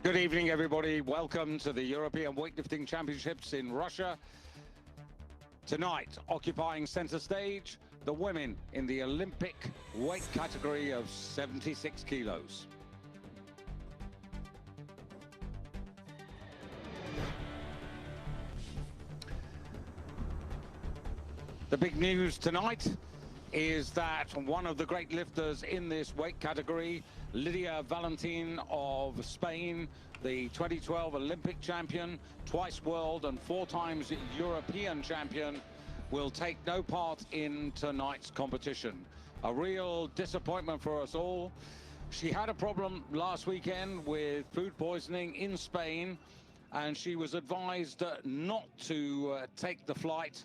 Good evening, everybody. Welcome to the European Weightlifting Championships in Russia. Tonight, occupying center stage, the women in the Olympic weight category of 76 kilos. The big news tonight is that one of the great lifters in this weight category, Lidia Valentin of Spain, the 2012 Olympic champion, twice world and 4 times European champion, will take no part in tonight's competition. A real disappointment for us all. She had a problem last weekend with food poisoning in Spain, and she was advised not to take the flight,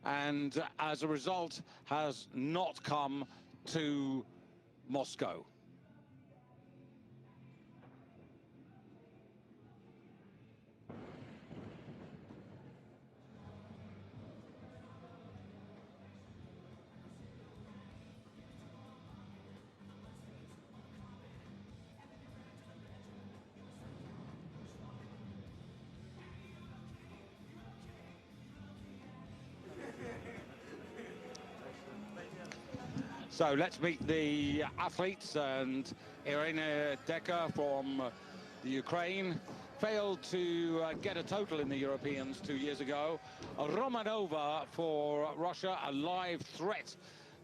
and as a result has not come to Moscow. So let's meet the athletes. And Irina Decker from the Ukraine failed to get a total in the Europeans 2 years ago. Romanova for Russia, a live threat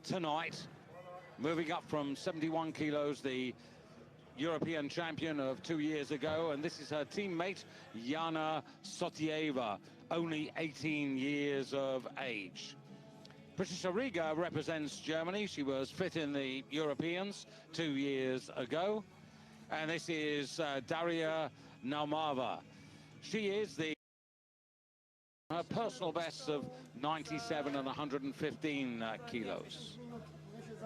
tonight, moving up from 71 kilos, the European champion of 2 years ago. And this is her teammate, Jana Sotieva, only 18 years of age. Patricia Riga represents Germany. She was fifth in the Europeans 2 years ago. And this is Daria Naumova. She is her personal best of 97 and 115 kilos.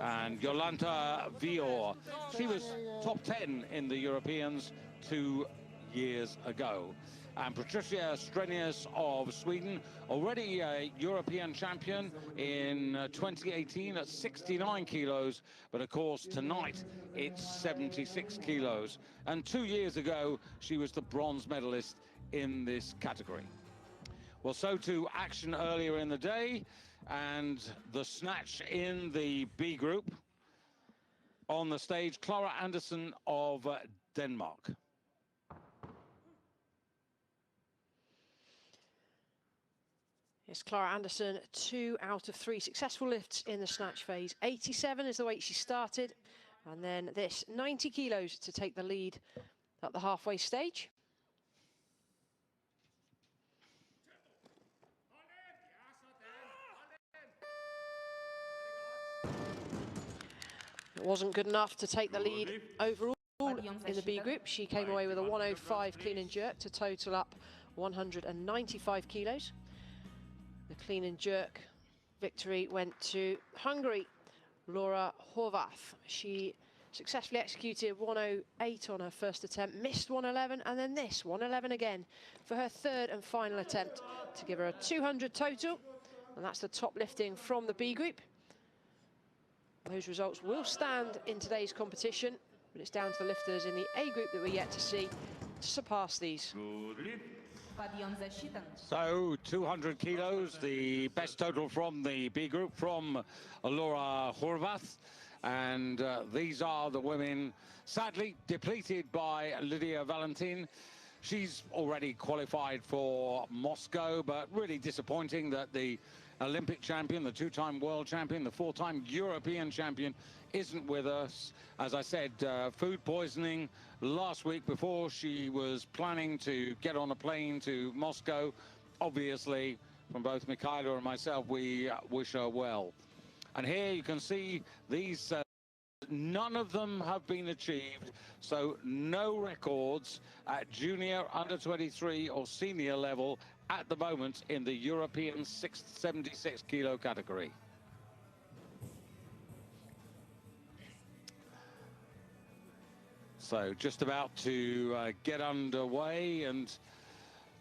And Jolanta Vior, she was top 10 in the Europeans 2 years ago. And Patricia Strenus of Sweden, already a European champion in 2018 at 69 kilos, but of course tonight it's 76 kilos. And 2 years ago, she was the bronze medalist in this category. Well, so to action earlier in the day, and the snatch in the B group. On the stage, Clara Anderson of Denmark. Yes, Clara Anderson, 2 out of 3 successful lifts in the snatch phase. 87 is the weight she started, and then this 90 kilos to take the lead at the halfway stage. It wasn't good enough to take the lead overall in the B group. She came away with a 105 clean and jerk to total up 195 kilos. The clean and jerk victory went to Hungary, Laura Horvath. She successfully executed 108 on her first attempt, missed 111, and then this 111 again for her third and final attempt to give her a 200 total. And that's the top lifting from the B group. Those results will stand in today's competition, but it's down to the lifters in the A group that we're yet to see to surpass these. So 200 kilos, the best total from the B group from Laura Horvath. And these are the women, sadly depleted by Lidia Valentin. She's already qualified for Moscow, but really disappointing that the Olympic champion, the 2-time world champion, the 4-time European champion isn't with us. As I said, food poisoning last week before she was planning to get on a plane to Moscow. Obviously, from both Mikhaila and myself, we wish her well. And here you can see these, none of them have been achieved. So no records at junior, under 23 or senior level at the moment in the European 76 kilo category. So just about to get underway, and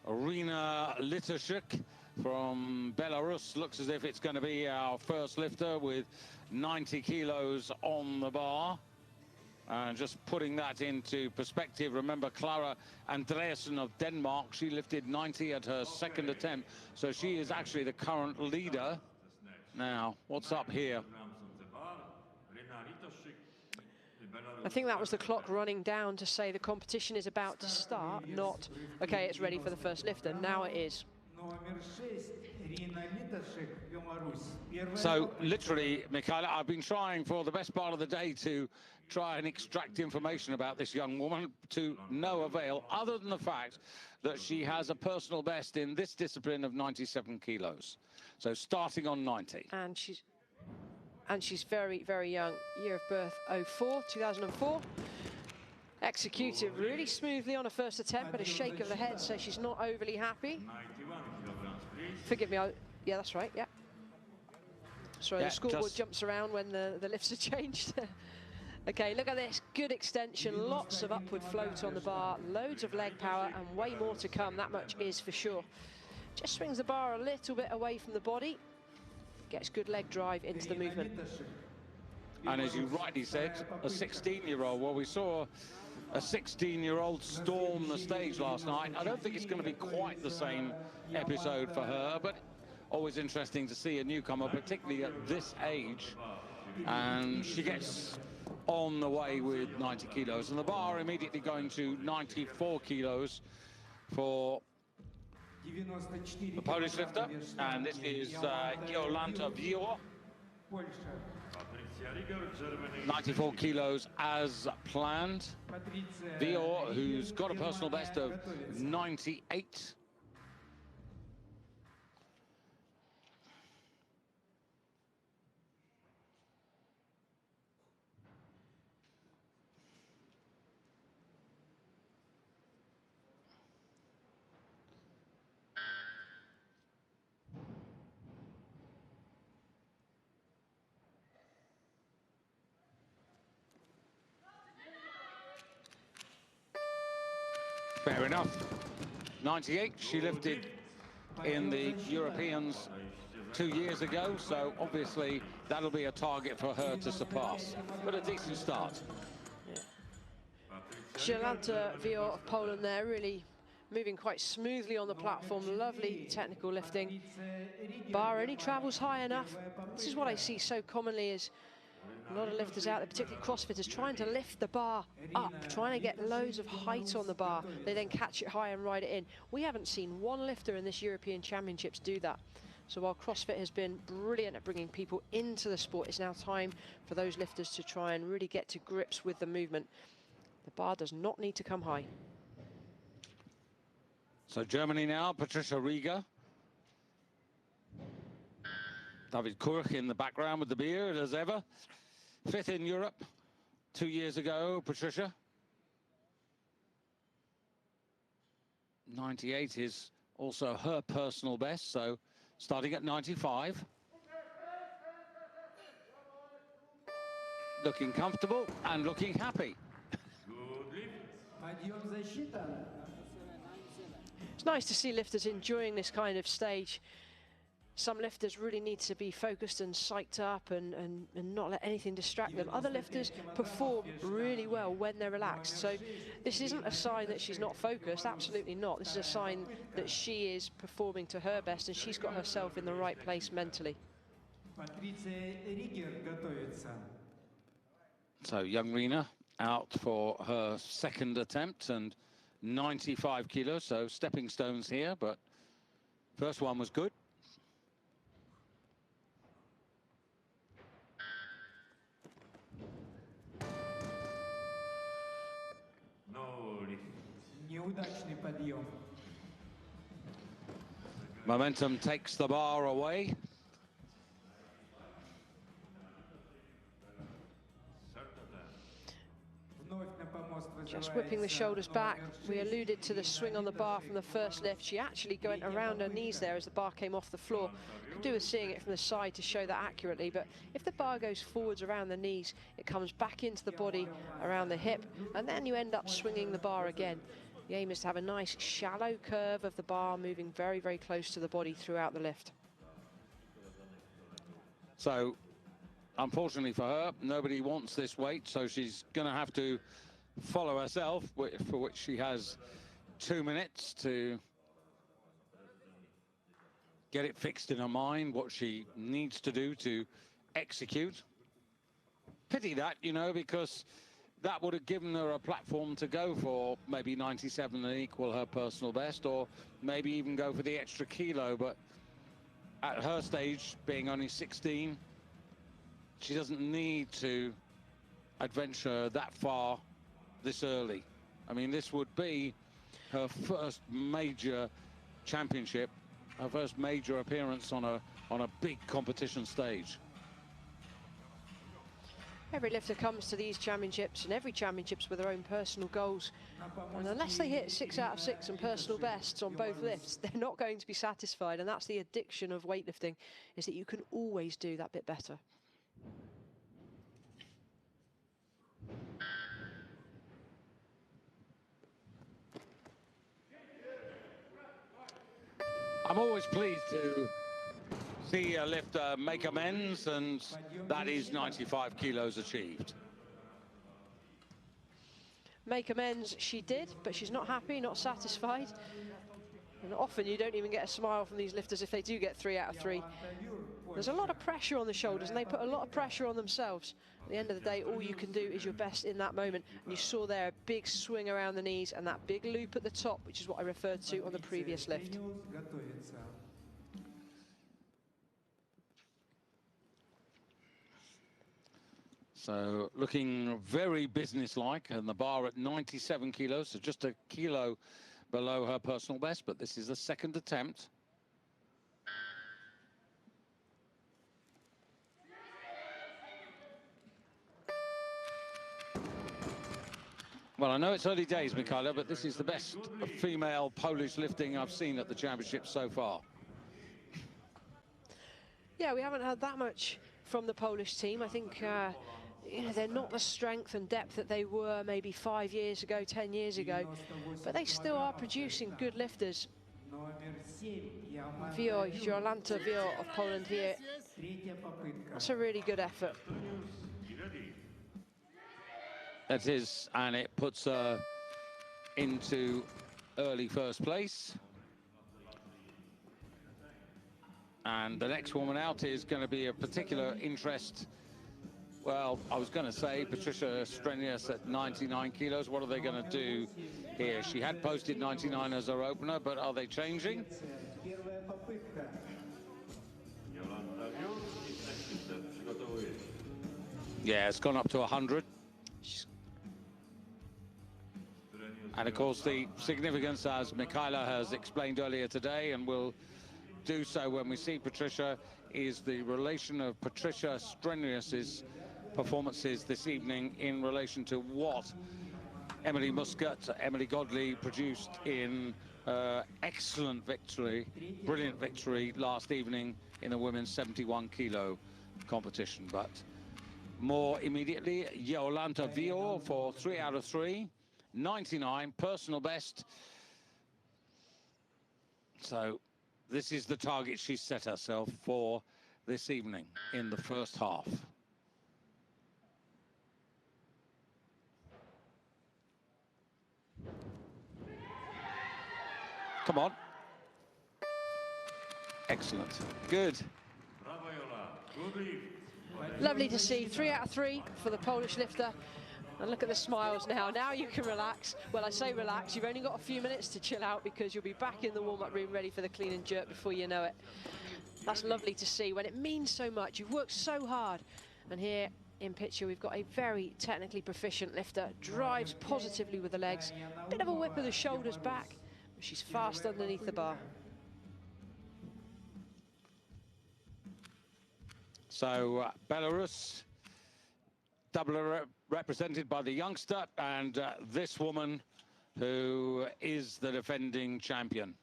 Marina Littershook from Belarus looks as if it's going to be our first lifter with 90 kilos on the bar. And just putting that into perspective, remember Clara Anderson of Denmark, she lifted 90 at her second attempt, so she is actually the current leader. Now, what's up here? I think that was the clock running down to say the competition is about to start, not, okay, it's ready for the first lifter. Now it is. So literally, Michaela, I've been trying for the best part of the day to try and extract information about this young woman, to no avail, other than the fact that she has a personal best in this discipline of 97 kilos. So starting on 90. And she's very, very young. Year of birth 2004. Executed really smoothly on her first attempt, but a shake of the head, so she's not overly happy. Forgive me, yeah, that's right, yeah. Sorry, yeah, the scoreboard jumps around when the lifts are changed. Okay, look at this, good extension, lots of upward float on the bar, loads of leg power, and way more to come, that much is for sure. Just swings the bar a little bit away from the body, gets good leg drive into the movement. And as you rightly said, a 16-year-old, well, we saw a 16-year-old storm the stage last night. I don't think it's going to be quite the same episode for her, but always interesting to see a newcomer, particularly at this age. And she gets on the way with 90 kilos, and the bar immediately going to 94 kilos for the Polish lifter, and this is Jolanta Wior. 94 kilos as planned. Wior, who's got a personal best of 98. Fair enough. 98, she lifted in the Europeans 2 years ago, so obviously that'll be a target for her to surpass, but a decent start. Jolanta Wior of Poland there, really moving quite smoothly on the platform, lovely technical lifting. Bar only travels high enough. This is what I see so commonly, is a lot of lifters out there, particularly CrossFitters, trying to lift the bar up, trying to get loads of height on the bar. They then catch it high and ride it in. We haven't seen one lifter in this European Championships do that. So while CrossFit has been brilliant at bringing people into the sport, it's now time for those lifters to try and really get to grips with the movement. The bar does not need to come high. So Germany now, Patricia Rieger. David Kurch in the background with the beard, as ever. 5th in Europe 2 years ago, Patricia. 98 is also her personal best, so starting at 95. Looking comfortable and looking happy. It's nice to see lifters enjoying this kind of stage. Some lifters really need to be focused and psyched up and not let anything distract them. Other lifters perform really well when they're relaxed. So this isn't a sign that she's not focused, absolutely not. This is a sign that she is performing to her best and she's got herself in the right place mentally. So young Rina out for her second attempt and 95 kilos, so stepping stones here, but first one was good. Momentum takes the bar away. Just whipping the shoulders back. We alluded to the swing on the bar from the first lift. She actually went around her knees there as the bar came off the floor. Could do with seeing it from the side to show that accurately, but if the bar goes forwards around the knees, it comes back into the body around the hip, and then you end up swinging the bar again. The aim is to have a nice shallow curve of the bar moving very, very close to the body throughout the lift. So unfortunately for her, nobody wants this weight, so she's going to have to follow herself, for which she has 2 minutes to get it fixed in her mind, what she needs to do to execute. Pity that, you know, because that would have given her a platform to go for maybe 97 and equal her personal best, or maybe even go for the extra kilo. But at her stage, being only 16, she doesn't need to adventure that far this early. I mean, this would be her first major championship, her first major appearance on a big competition stage. Every lifter comes to these championships, and every championship's with their own personal goals. And unless they hit 6 out of 6 and personal bests on both lifts, they're not going to be satisfied. And that's the addiction of weightlifting, is that you can always do that bit better. I'm always pleased to see a lifter make amends, and that is 95 kilos achieved. Make amends she did, but she's not happy, not satisfied. And often you don't even get a smile from these lifters if they do get 3 out of 3. There's a lot of pressure on the shoulders, and they put a lot of pressure on themselves. At the end of the day, all you can do is your best in that moment. And you saw there a big swing around the knees and that big loop at the top, which is what I referred to on the previous lift. So looking very businesslike, and the bar at 97 kilos, so just a kilo below her personal best, but this is the second attempt. Well, I know it's early days, Michaela, but this is the best female Polish lifting I've seen at the championship so far. Yeah, we haven't had that much from the Polish team. I think you know, they're not the strength and depth that they were maybe 5 years ago, 10 years ago, but they still are producing good lifters. Jolanta Wio of Poland here. That's a really good effort. That is, and it puts her into early first place. And the next woman out is going to be of particular interest. Well, I was going to say Patricia Strenus at 99 kilos. What are they going to do here? She had posted 99 as her opener, but are they changing? Yeah, it's gone up to 100. And of course, the significance, as Michaela has explained earlier today, and will do so when we see Patricia, is the relation of Patricia Strenus's performances this evening in relation to what Emily Muscat, Emily Godley produced in excellent victory, brilliant victory last evening in the women's 71 kilo competition. But more immediately, Jolanta Wio for 3 out of 3. 99 personal best. So this is the target she set herself for this evening in the first half. Come on. Excellent. Good. Lovely to see. 3 out of 3 for the Polish lifter. And look at the smiles now. Now you can relax. Well, I say relax. You've only got a few minutes to chill out, because you'll be back in the warm-up room ready for the clean and jerk before you know it. That's lovely to see when it means so much. You've worked so hard. And here in picture, we've got a very technically proficient lifter. Drives positively with the legs. Bit of a whip of the shoulders back, but she's fast underneath the bar. So Belarus, double represented by the youngster, and this woman who is the defending champion.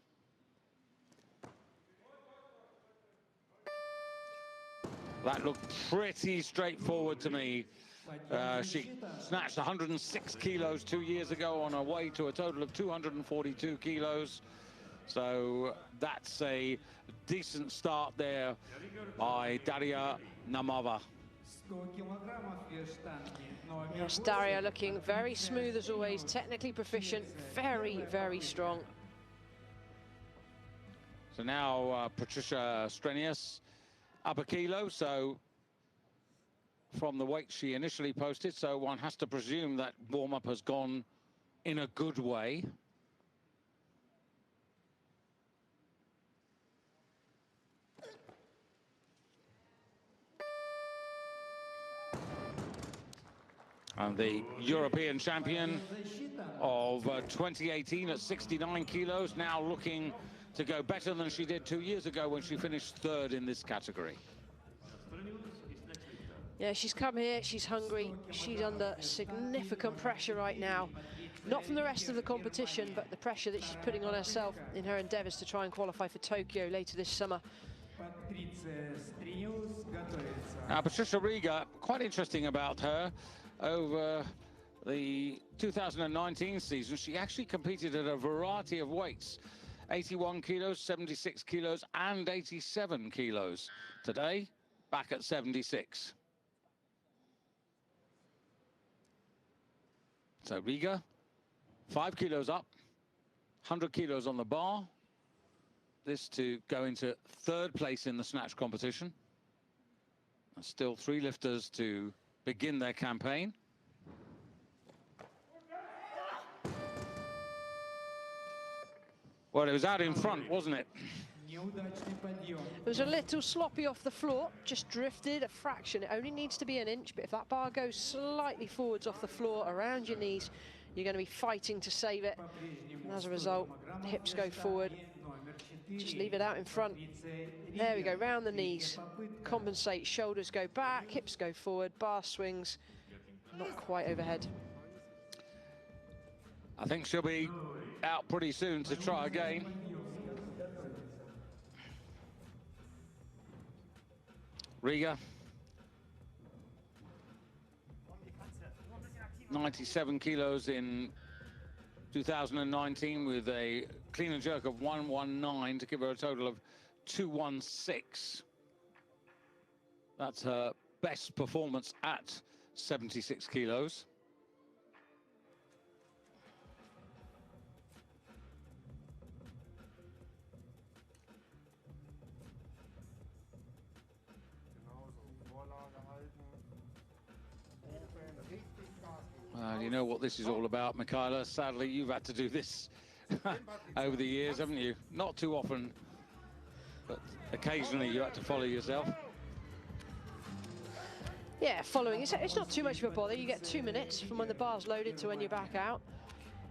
That looked pretty straightforward to me. She snatched 106 kilos 2 years ago on her way to a total of 242 kilos. So that's a decent start there by Daria Namova. Yes, Daria looking very smooth as always, technically proficient, very, very strong. So now Patricia Strenus up a kilo, so from the weight she initially posted, so one has to presume that warm-up has gone in a good way. And the European champion of 2018 at 69 kilos, now looking to go better than she did 2 years ago when she finished third in this category. Yeah, she's come here, she's hungry, she's under significant pressure right now. Not from the rest of the competition, but the pressure that she's putting on herself in her endeavours to try and qualify for Tokyo later this summer. Now, Patricia Riga, quite interesting about her, over the 2019 season, she actually competed at a variety of weights. 81 kilos, 76 kilos, and 87 kilos. Today, back at 76. So Riga, 5 kilos up, 100 kilos on the bar. This to go into third place in the snatch competition. There's still 3 lifters to begin their campaign. Well, it was out in front, wasn't it? It was a little sloppy off the floor, just drifted a fraction. It only needs to be an inch, but if that bar goes slightly forwards off the floor around your knees, you're going to be fighting to save it. And as a result, hips go forward. Just leave it out in front. There we go, round the knees. Compensate, shoulders go back, hips go forward, bar swings, not quite overhead. I think she'll be out pretty soon to try again. Riga, 97 kilos in 2019 with a clean and jerk of 119 to give her a total of 216. That's her best performance at 76 kilos. You know what this is all about, Michaela. Sadly, you've had to do this over the years, haven't you? Not too often, but occasionally you had to follow yourself. Yeah, following. It's not too much of a bother. You get 2 minutes from when the bar's loaded to when you're back out.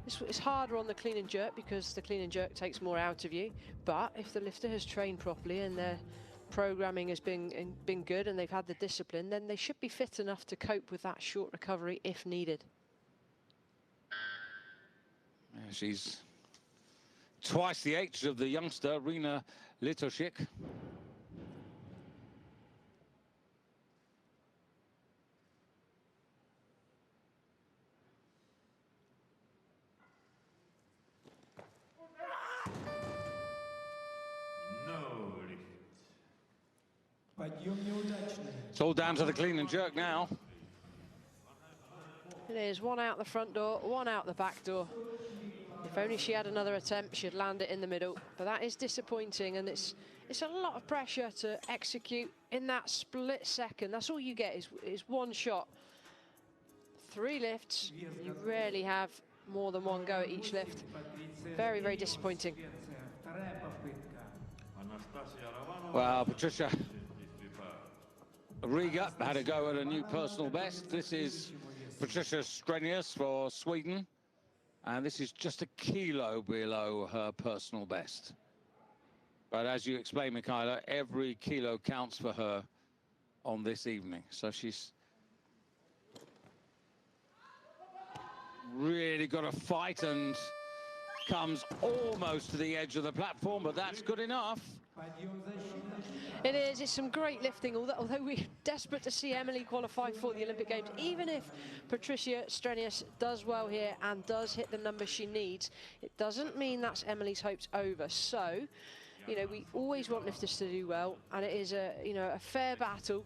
It's harder on the clean and jerk because the clean and jerk takes more out of you. But if the lifter has trained properly and their programming has been good and they've had the discipline, then they should be fit enough to cope with that short recovery if needed. Yeah, she's twice the age of the youngster, Irina Littershook. It's all down to the clean and jerk now. It is, one out the front door, one out the back door. If only she had another attempt, she'd land it in the middle. But that is disappointing, and it's a lot of pressure to execute in that split second. That's all you get is one shot. 3 lifts, you rarely have more than one go at each lift. Very, very disappointing. Well, Patricia Riga had a go at a new personal best. This is Patricia Strenus for Sweden, and this is just a kilo below her personal best. But as you explained, Michaela, every kilo counts for her on this evening. So she's really got to fight and comes almost to the edge of the platform, but that's good enough. It is, it's some great lifting, although we're desperate to see Emily qualify for the Olympic Games. Even if Patricia Strenus does well here and does hit the numbers she needs, it doesn't mean that's Emily's hopes over. So, you know, we always want lifters to do well, and it is a fair battle.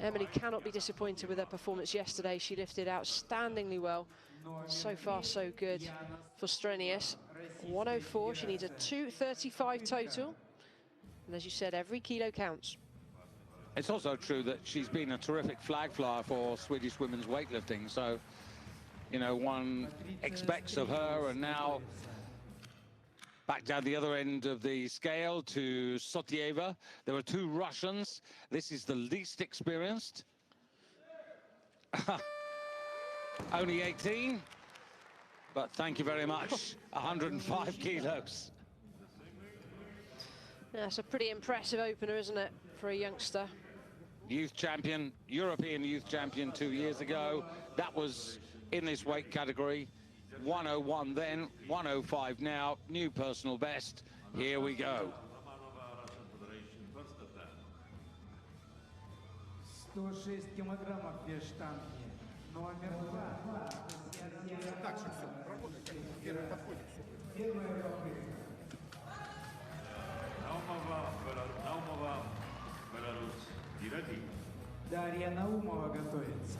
Emily cannot be disappointed with her performance yesterday. She lifted outstandingly well. So far, so good for Strenus. 104, she needs a 235 total. And as you said, every kilo counts. It's also true that she's been a terrific flag flyer for Swedish women's weightlifting. So, you know, one expects of her, and now back down the other end of the scale to Sotieva. There were two Russians. This is the least experienced. Only 18, but thank you very much. 105 kilos. Yeah, it's a pretty impressive opener, isn't it, for a youngster? Youth champion, European youth champion 2 years ago. That was in this weight category. 101 then, 105 now, new personal best. Here we go. 106 килограммов вес штанги. Номер 2. Так же все, работайте, первый подходит. Первая попытка. Наумова, Беларусь, Иради. Дарья Наумова готовится.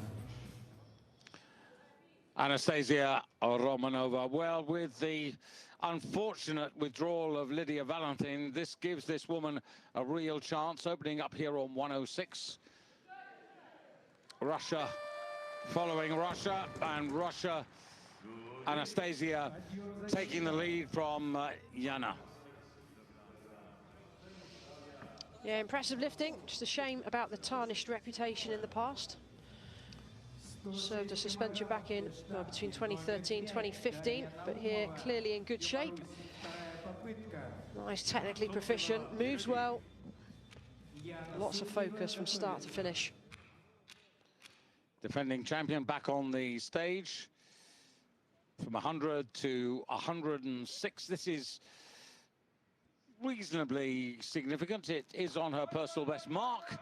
Anastasia Romanova. Well, with the unfortunate withdrawal of Lydia Valentin, this gives this woman a real chance, opening up here on 106. Russia following Russia, and Russia, Anastasia taking the lead from Jana. Yeah, impressive lifting. Just a shame about the tarnished reputation in the past. Served a suspension back in between 2013 2015, but here clearly in good shape. Nice, technically proficient, moves well. Lots of focus from start to finish. Defending champion back on the stage from 100 to 106. This is reasonably significant. It is on her personal best mark.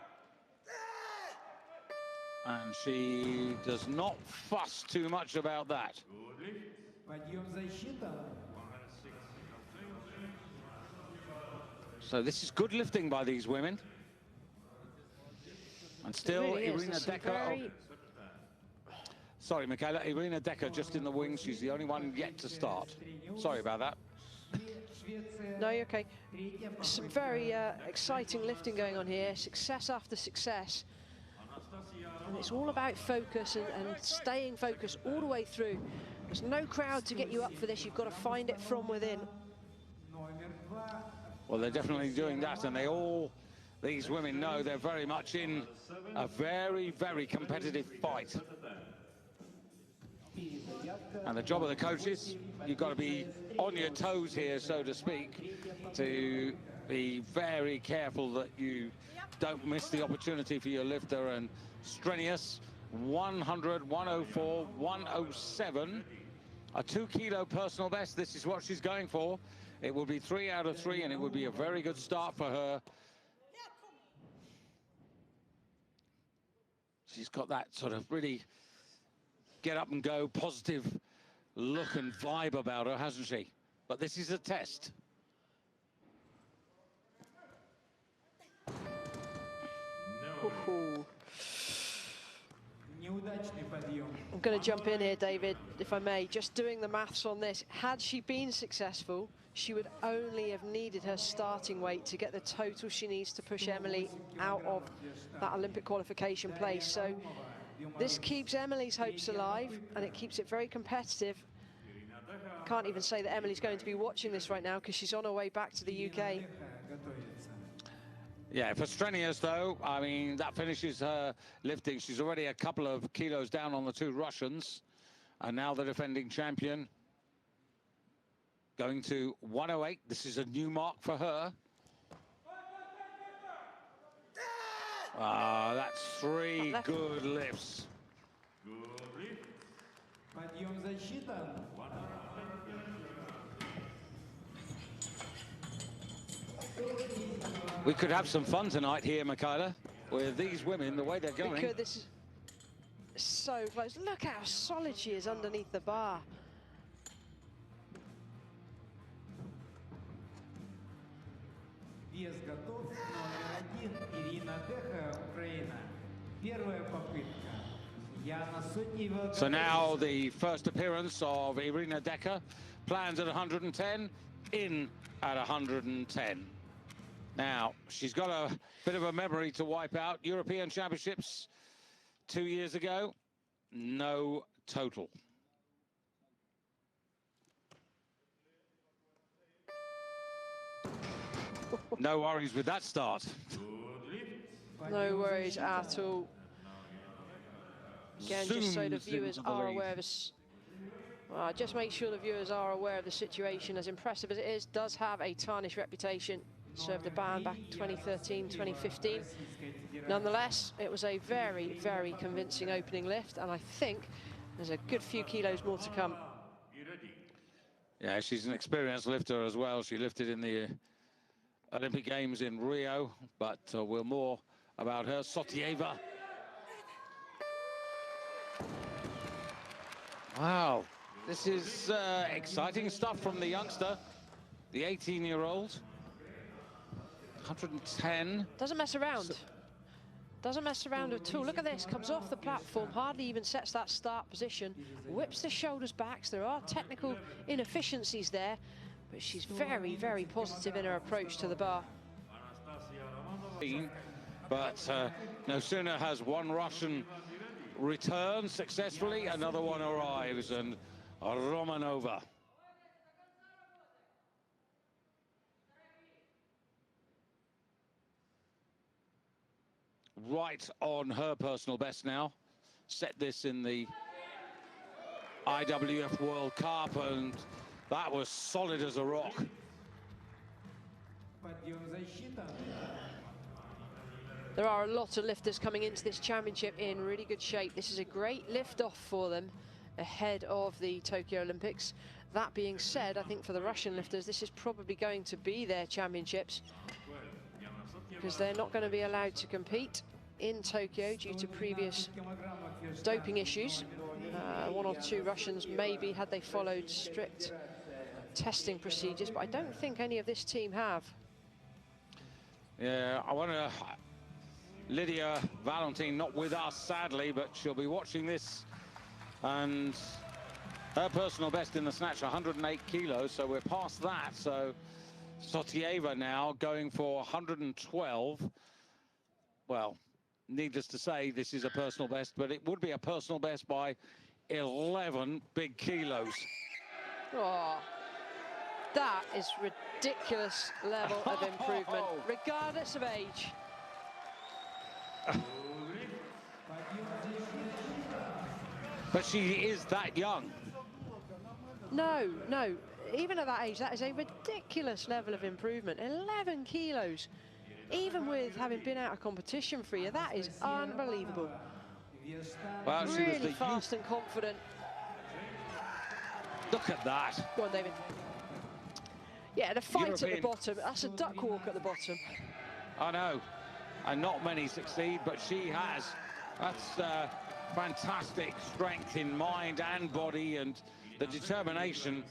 And she does not fuss too much about that. So this is good lifting by these women. And still really Irina Decker. Sorry, Michaela, Irina Decker just in the wings. She's the only one yet to start. Sorry about that. No, you're okay. Some very exciting lifting going on here. Success after success. And it's all about focus and staying focused all the way through. There's no crowd to get you up for this. You've got to find it from within. Well, they're definitely doing that, and these women know they're very much in a very, very competitive fight. And the job of the coaches, you've got to be on your toes here, so to speak, to be very careful that you don't miss the opportunity for your lifter. And Strenus, 100, 104, 107, a 2 kilo personal best. This is what she's going for. It will be 3 out of 3, and it would be a very good start for her. She's got that sort of really get up and go, positive look and vibe about her, hasn't she? But this is a test. Ooh. I'm going to jump in here, David, if I may. Just doing the maths on this, had she been successful, she would only have needed her starting weight to get the total she needs to push Emily out of that Olympic qualification place. So this keeps Emily's hopes alive, and it keeps it very competitive. Can't even say that Emily's going to be watching this right now because she's on her way back to the UK. Yeah, for Strenus, though, I mean, that finishes her lifting. She's already a couple of kilos down on the two Russians. And now the defending champion going to 108. This is a new mark for her. Ah, that's 3 good lifts. We could have some fun tonight here, Michaela, with these women, the way they're going. We could. This is so close. Look how solid she is underneath the bar. Вес готов. Номер 1 Ирина Decker, Украина. Первая попытка. Jana Sotieva. So now the first appearance of Irina Decker, planned at 110, in at 110. Now, she's got a bit of a memory to wipe out. European Championships 2 years ago, no total. No worries with that start. No worries at all. Again, just so the viewers are aware of this. Just make sure the viewers are aware of the situation. As impressive as it is, does have a tarnished reputation. Served a ban back in 2013, 2015. Nonetheless, it was a very, very convincing opening lift, and I think there's a good few kilos more to come. Yeah, she's an experienced lifter as well. She lifted in the Olympic Games in Rio, but we'll more about her. Sotieva. Wow, this is exciting stuff from the youngster, the 18-year-old. 110. Doesn't mess around. Doesn't mess around at all. Look at this, comes off the platform, hardly even sets that start position, whips the shoulders back. So there are technical inefficiencies there, but she's very, very positive in her approach to the bar. But no sooner has one Russian returned successfully, another one arrives, and Romanova. Right on her personal best now. Set this in the IWF World Cup, and that was solid as a rock. There are a lot of lifters coming into this championship in really good shape. This is a great lift-off for them ahead of the Tokyo Olympics. That being said, I think for the Russian lifters, this is probably going to be their championships, because they're not going to be allowed to compete in Tokyo due to previous doping issues. One or two Russians maybe, had they followed strict testing procedures, but I don't think any of this team have. Yeah, I wonder, Lydia Valentin not with us sadly, but she'll be watching this, and her personal best in the snatch, 108 kilos, so we're past that. So Sotieva now going for 112. Well, needless to say, this is a personal best, but it would be a personal best by 11 big kilos. Oh, that is ridiculous level of improvement, regardless of age. But she is that young. No, no. Even at that age, that is a ridiculous level of improvement. 11 kilos. Even with having been out of competition for a year, that is unbelievable. Well, she really was the fast and confident. Look at that. Go on, David. Yeah, the fight at the European... bottom. That's a duck walk at the bottom. I know. And not many succeed, but she has. That's fantastic strength in mind and body, and the determination.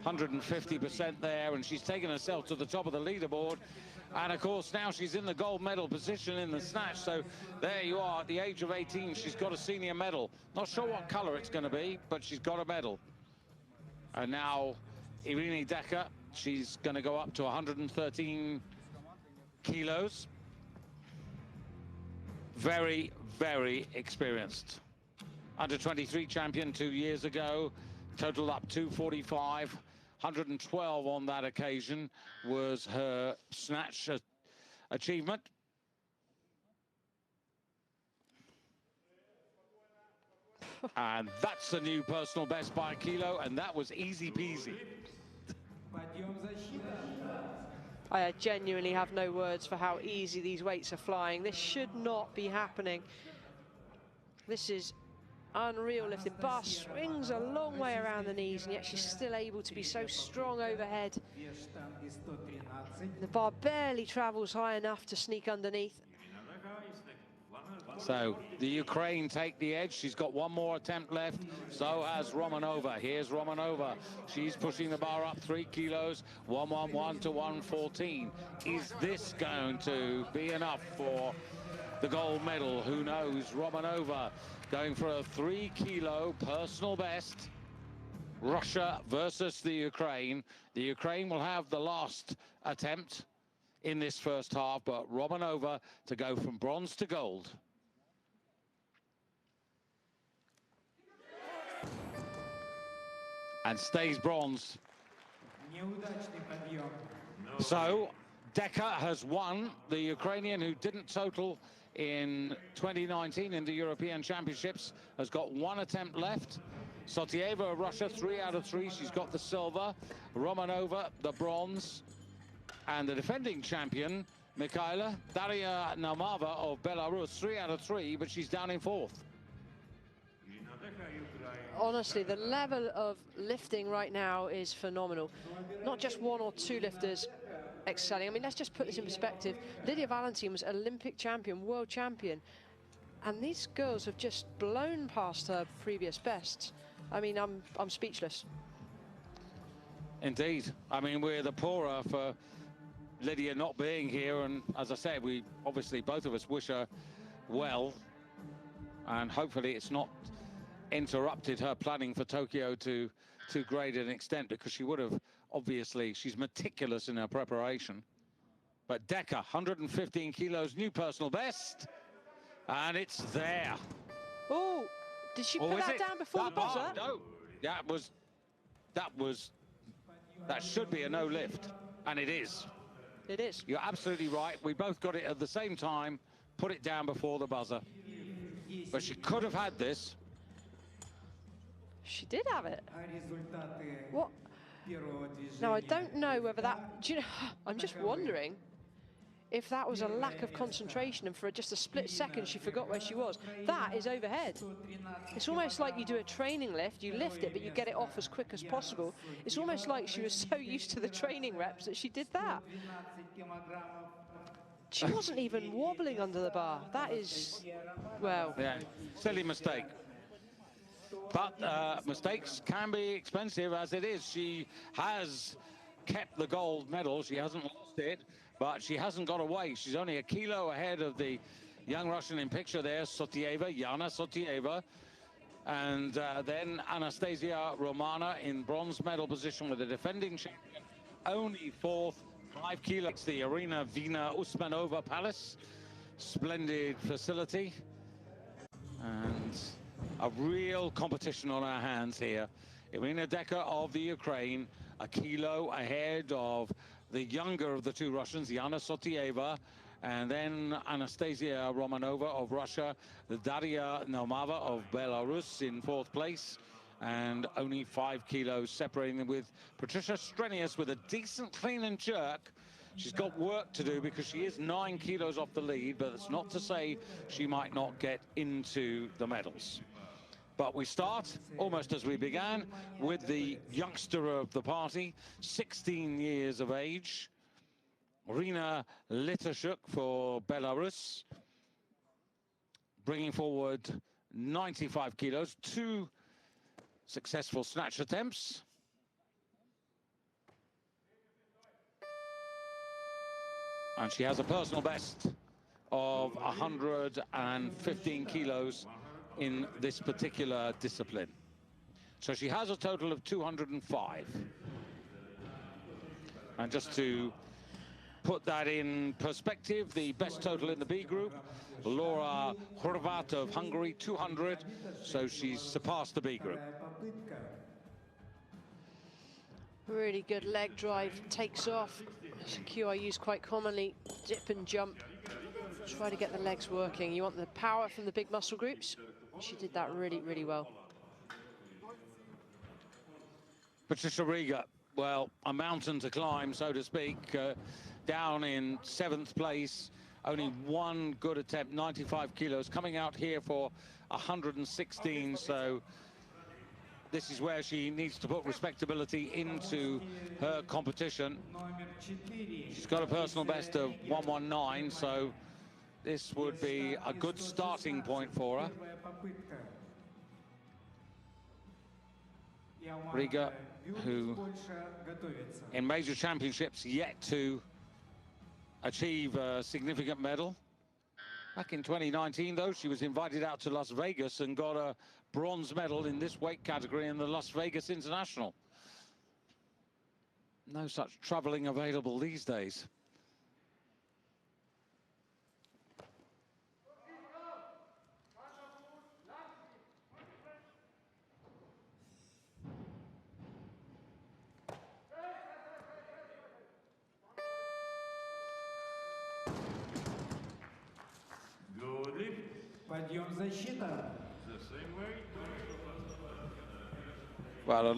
150% there, and she's taken herself to the top of the leaderboard. And of course, now she's in the gold medal position in the snatch. So there you are, at the age of 18, she's got a senior medal. Not sure what color it's going to be, but she's got a medal. And now Irina Decker, she's going to go up to 113 kilos. Very, very experienced. Under 23 champion 2 years ago, total up 245. 112 on that occasion was her snatch achievement. And that's a new personal best by a kilo, and that was easy peasy. I genuinely have no words for how easy these weights are flying. This should not be happening. This is unreal lifting. Bar swings a long way around the knees, and yet she's still able to be so strong overhead. The bar barely travels high enough to sneak underneath. So the Ukraine take the edge. She's got one more attempt left. So has Romanova. Here's Romanova. She's pushing the bar up 3 kilos, 111 to 114. Is this going to be enough for the gold medal. Who knows? Romanova going for a 3-kilo personal best. Russia versus the Ukraine. The Ukraine will have the last attempt in this first half, but Romanova to go from bronze to gold. And stays bronze. So Decker has won. The Ukrainian, who didn't total in 2019 in the European Championships, has got one attempt left. Sotieva of Russia, 3 out of 3. She's got the silver. Romanova, the bronze. And the defending champion, Daria Naumova of Belarus, 3 out of 3, but she's down in 4th. Honestly, the level of lifting right now is phenomenal. Not just 1 or 2 lifters excelling. I mean, let's just put this in perspective. Lydia Valentin was Olympic champion, world champion, and these girls have just blown past her previous bests. I mean, I'm speechless. Indeed. I mean, we're the poorer for Lydia not being here, and as I said, we obviously, both of us, wish her well, and hopefully it's not interrupted her planning for Tokyo to too great an extent, because she would have, obviously, she's meticulous in her preparation. But Decker, 115 kilos, new personal best, and it's there. Oh, did she put that down before the buzzer? No, that should be a no lift, and it is. It is. You're absolutely right. We both got it at the same time, put it down before the buzzer. But she could have had this. She did have it. What? Now, I don't know whether that, do you know, I'm just wondering if that was a lack of concentration and for just a split second she forgot where she was. That is overhead. It's almost like you do a training lift, you lift it, but you get it off as quick as possible. It's almost like she was so used to the training reps that she did that. She wasn't even wobbling under the bar. That is, well... Yeah, silly mistake. But mistakes can be expensive, as it is. She has kept the gold medal. She hasn't lost it, but she hasn't got away. She's only a kilo ahead of the young Russian in picture there, Sotieva, Jana Sotieva. And then Anastasia Romana in bronze medal position with the defending champion, only 4th, 5 kilos. It's the Arena Vina Usmanova Palace. Splendid facility. And a real competition on our hands here. Irina Decker of the Ukraine, a kilo ahead of the younger of the 2 Russians, Jana Sotieva, and then Anastasia Romanova of Russia, the Daria Naumova of Belarus in 4th place, and only 5 kilos separating them, with Patricia Strenus with a decent clean and jerk. She's got work to do because she is 9 kilos off the lead, but that's not to say she might not get into the medals. But we start, almost as we began, with the youngster of the party, 16 years of age, Marina Littershook for Belarus, bringing forward 95 kilos, 2 successful snatch attempts. And she has a personal best of 115 kilos in this particular discipline. So she has a total of 205. And just to put that in perspective, the best total in the B group, Laura Horvat of Hungary, 200. So she's surpassed the B group. Really good leg drive, takes off. It's a cue I use quite commonly, dip and jump. Try to get the legs working. You want the power from the big muscle groups. She did that really, really well. Patricia Riga, well, a mountain to climb, so to speak, down in 7th place. Only 1 good attempt, 95 kilos, coming out here for 116, so this is where she needs to put respectability into her competition. She's got a personal best of 119, so this would be a good starting point for her. Riga, who in major championships yet to achieve a significant medal. Back in 2019, though, she was invited out to Las Vegas and got a bronze medal in this weight category in the Las Vegas International. No such traveling available these days. Подъем защита. Well,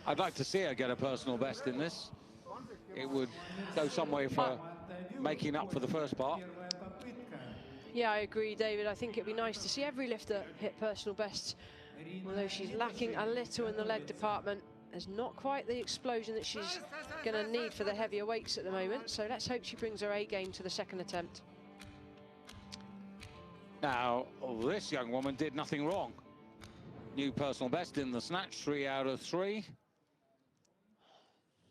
I'd like to see her get a personal best in this. It would go some way for making up for the first part. Yeah, I agree, David. I think it'd be nice to see every lifter hit personal bests, although she's lacking a little in the leg department. There's not quite the explosion that she's going to need for the heavier weights at the moment, so let's hope she brings her A game to the second attempt. Now, this young woman did nothing wrong. New personal best in the snatch, 3 out of 3.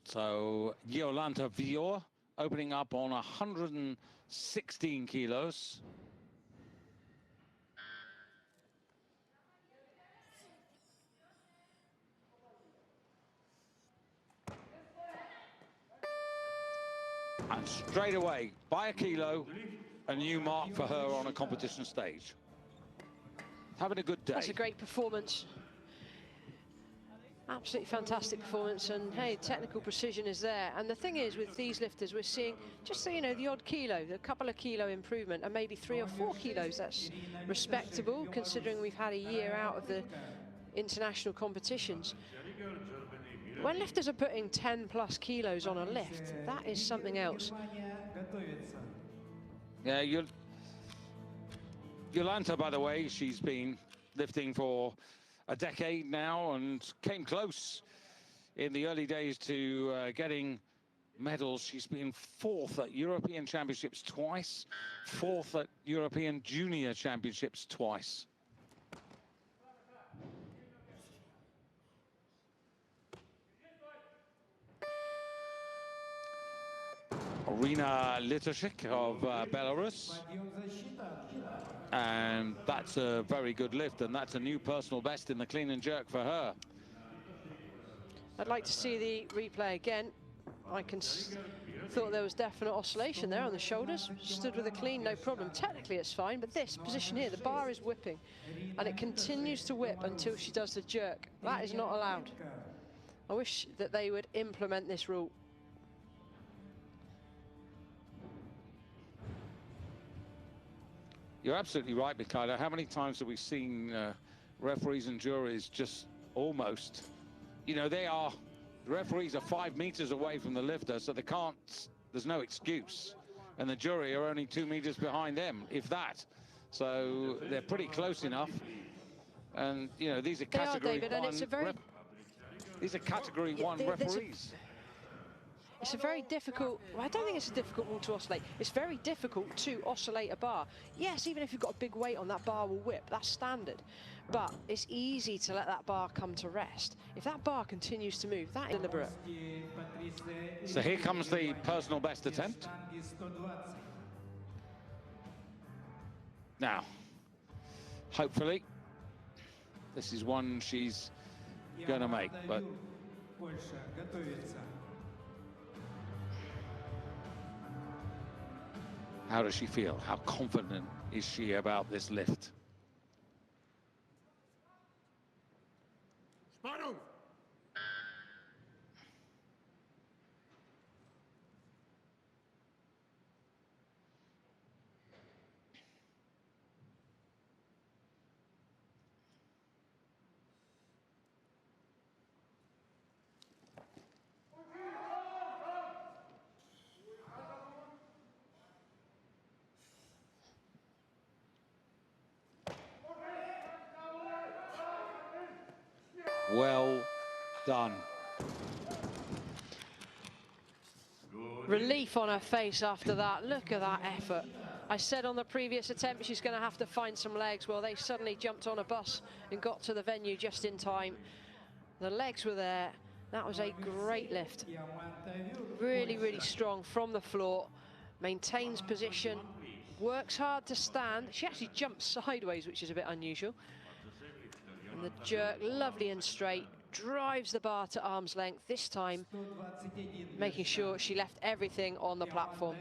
So, Yolanta Vior opening up on 116 kilos. And straight away, by a kilo, a new mark for her on a competition stage. Having a good day. That's a great performance. Absolutely fantastic performance, and hey, technical precision is there. And the thing is, with these lifters, we're seeing just, so you know, the odd kilo, a couple of kilo improvement, and maybe 3 or 4 kilos. That's respectable, considering we've had a year out of the international competitions. When lifters are putting 10 plus kilos on a lift, that is something else. Yeah, Yolanta, by the way, she's been lifting for a decade now and came close in the early days to getting medals. She's been 4th at European Championships twice, 4th at European Junior Championships twice. Marina Littershook of Belarus. And that's a very good lift, and that's a new personal best in the clean and jerk for her. I'd like to see the replay again. Thought there was definite oscillation there on the shoulders. Stood with a clean, no problem. Technically it's fine, but this position here, the bar is whipping, and it continues to whip until she does the jerk. That is not allowed. I wish that they would implement this rule. You're absolutely right, Mikhaila. How many times have we seen referees and juries just almost, you know, the referees are 5 meters away from the lifter, so they can't, there's no excuse. And the jury are only 2 meters behind them, if that. So they're pretty close enough. And, you know, these are category David, and it's a very... These are category 1 referees. It's a very difficult, well, I don't think it's a difficult one to oscillate. It's very difficult to oscillate a bar. Yes, even if you've got a big weight on, that bar will whip, that's standard. But it's easy to let that bar come to rest. If that bar continues to move, that is deliberate. So here comes the personal best attempt. Now, hopefully, this is one she's gonna make, but... How does she feel? How confident is she about this lift? Well done. Relief on her face after that. Look at that effort. I said on the previous attempt she's going to have to find some legs. Well, they suddenly jumped on a bus and got to the venue just in time. The legs were there. That was a great lift. Really, really strong from the floor. Maintains position. works hard to stand. She actually jumps sideways, which is a bit unusual. And the jerk, lovely and straight, drives the bar to arm's length, this time making sure she left everything on the platform.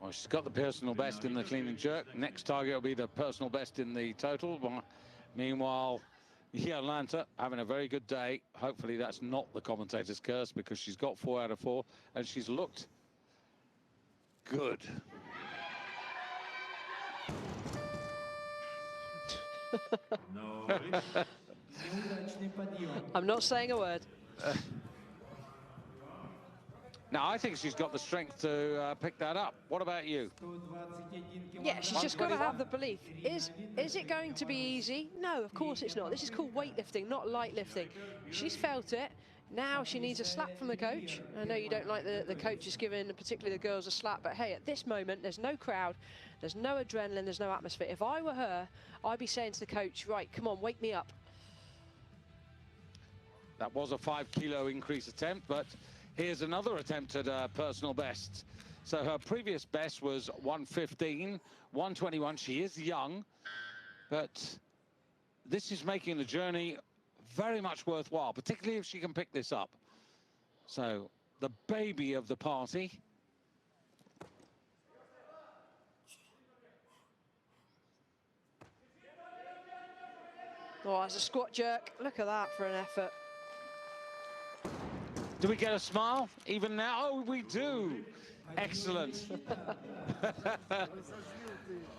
Well, she's got the personal best in the clean and jerk. Next target will be the personal best in the total. Meanwhile, Jolanta having a very good day. Hopefully that's not the commentator's curse, because she's got 4 out of 4 and she's looked good. I'm not saying a word. Now, I think she's got the strength to pick that up. What about you? Yeah, she's just got to have the belief. Is it going to be easy? No, of course it's not. This is called weightlifting, not light lifting. She's felt it. Now she needs a slap from the coach. I know you don't like the coaches giving, particularly the girls, a slap, but hey, at this moment, there's no crowd, there's no adrenaline, there's no atmosphere. If I were her, I'd be saying to the coach, right, come on, wake me up. That was a 5-kilo increase attempt, but here's another attempt at a personal best. So her previous best was 115, 121. She is young, but this is making the journey very much worthwhile, particularly if she can pick this up. So the baby of the party. Oh, it's a squat jerk. Look at that for an effort. Do we get a smile even now? Oh, we do. Excellent.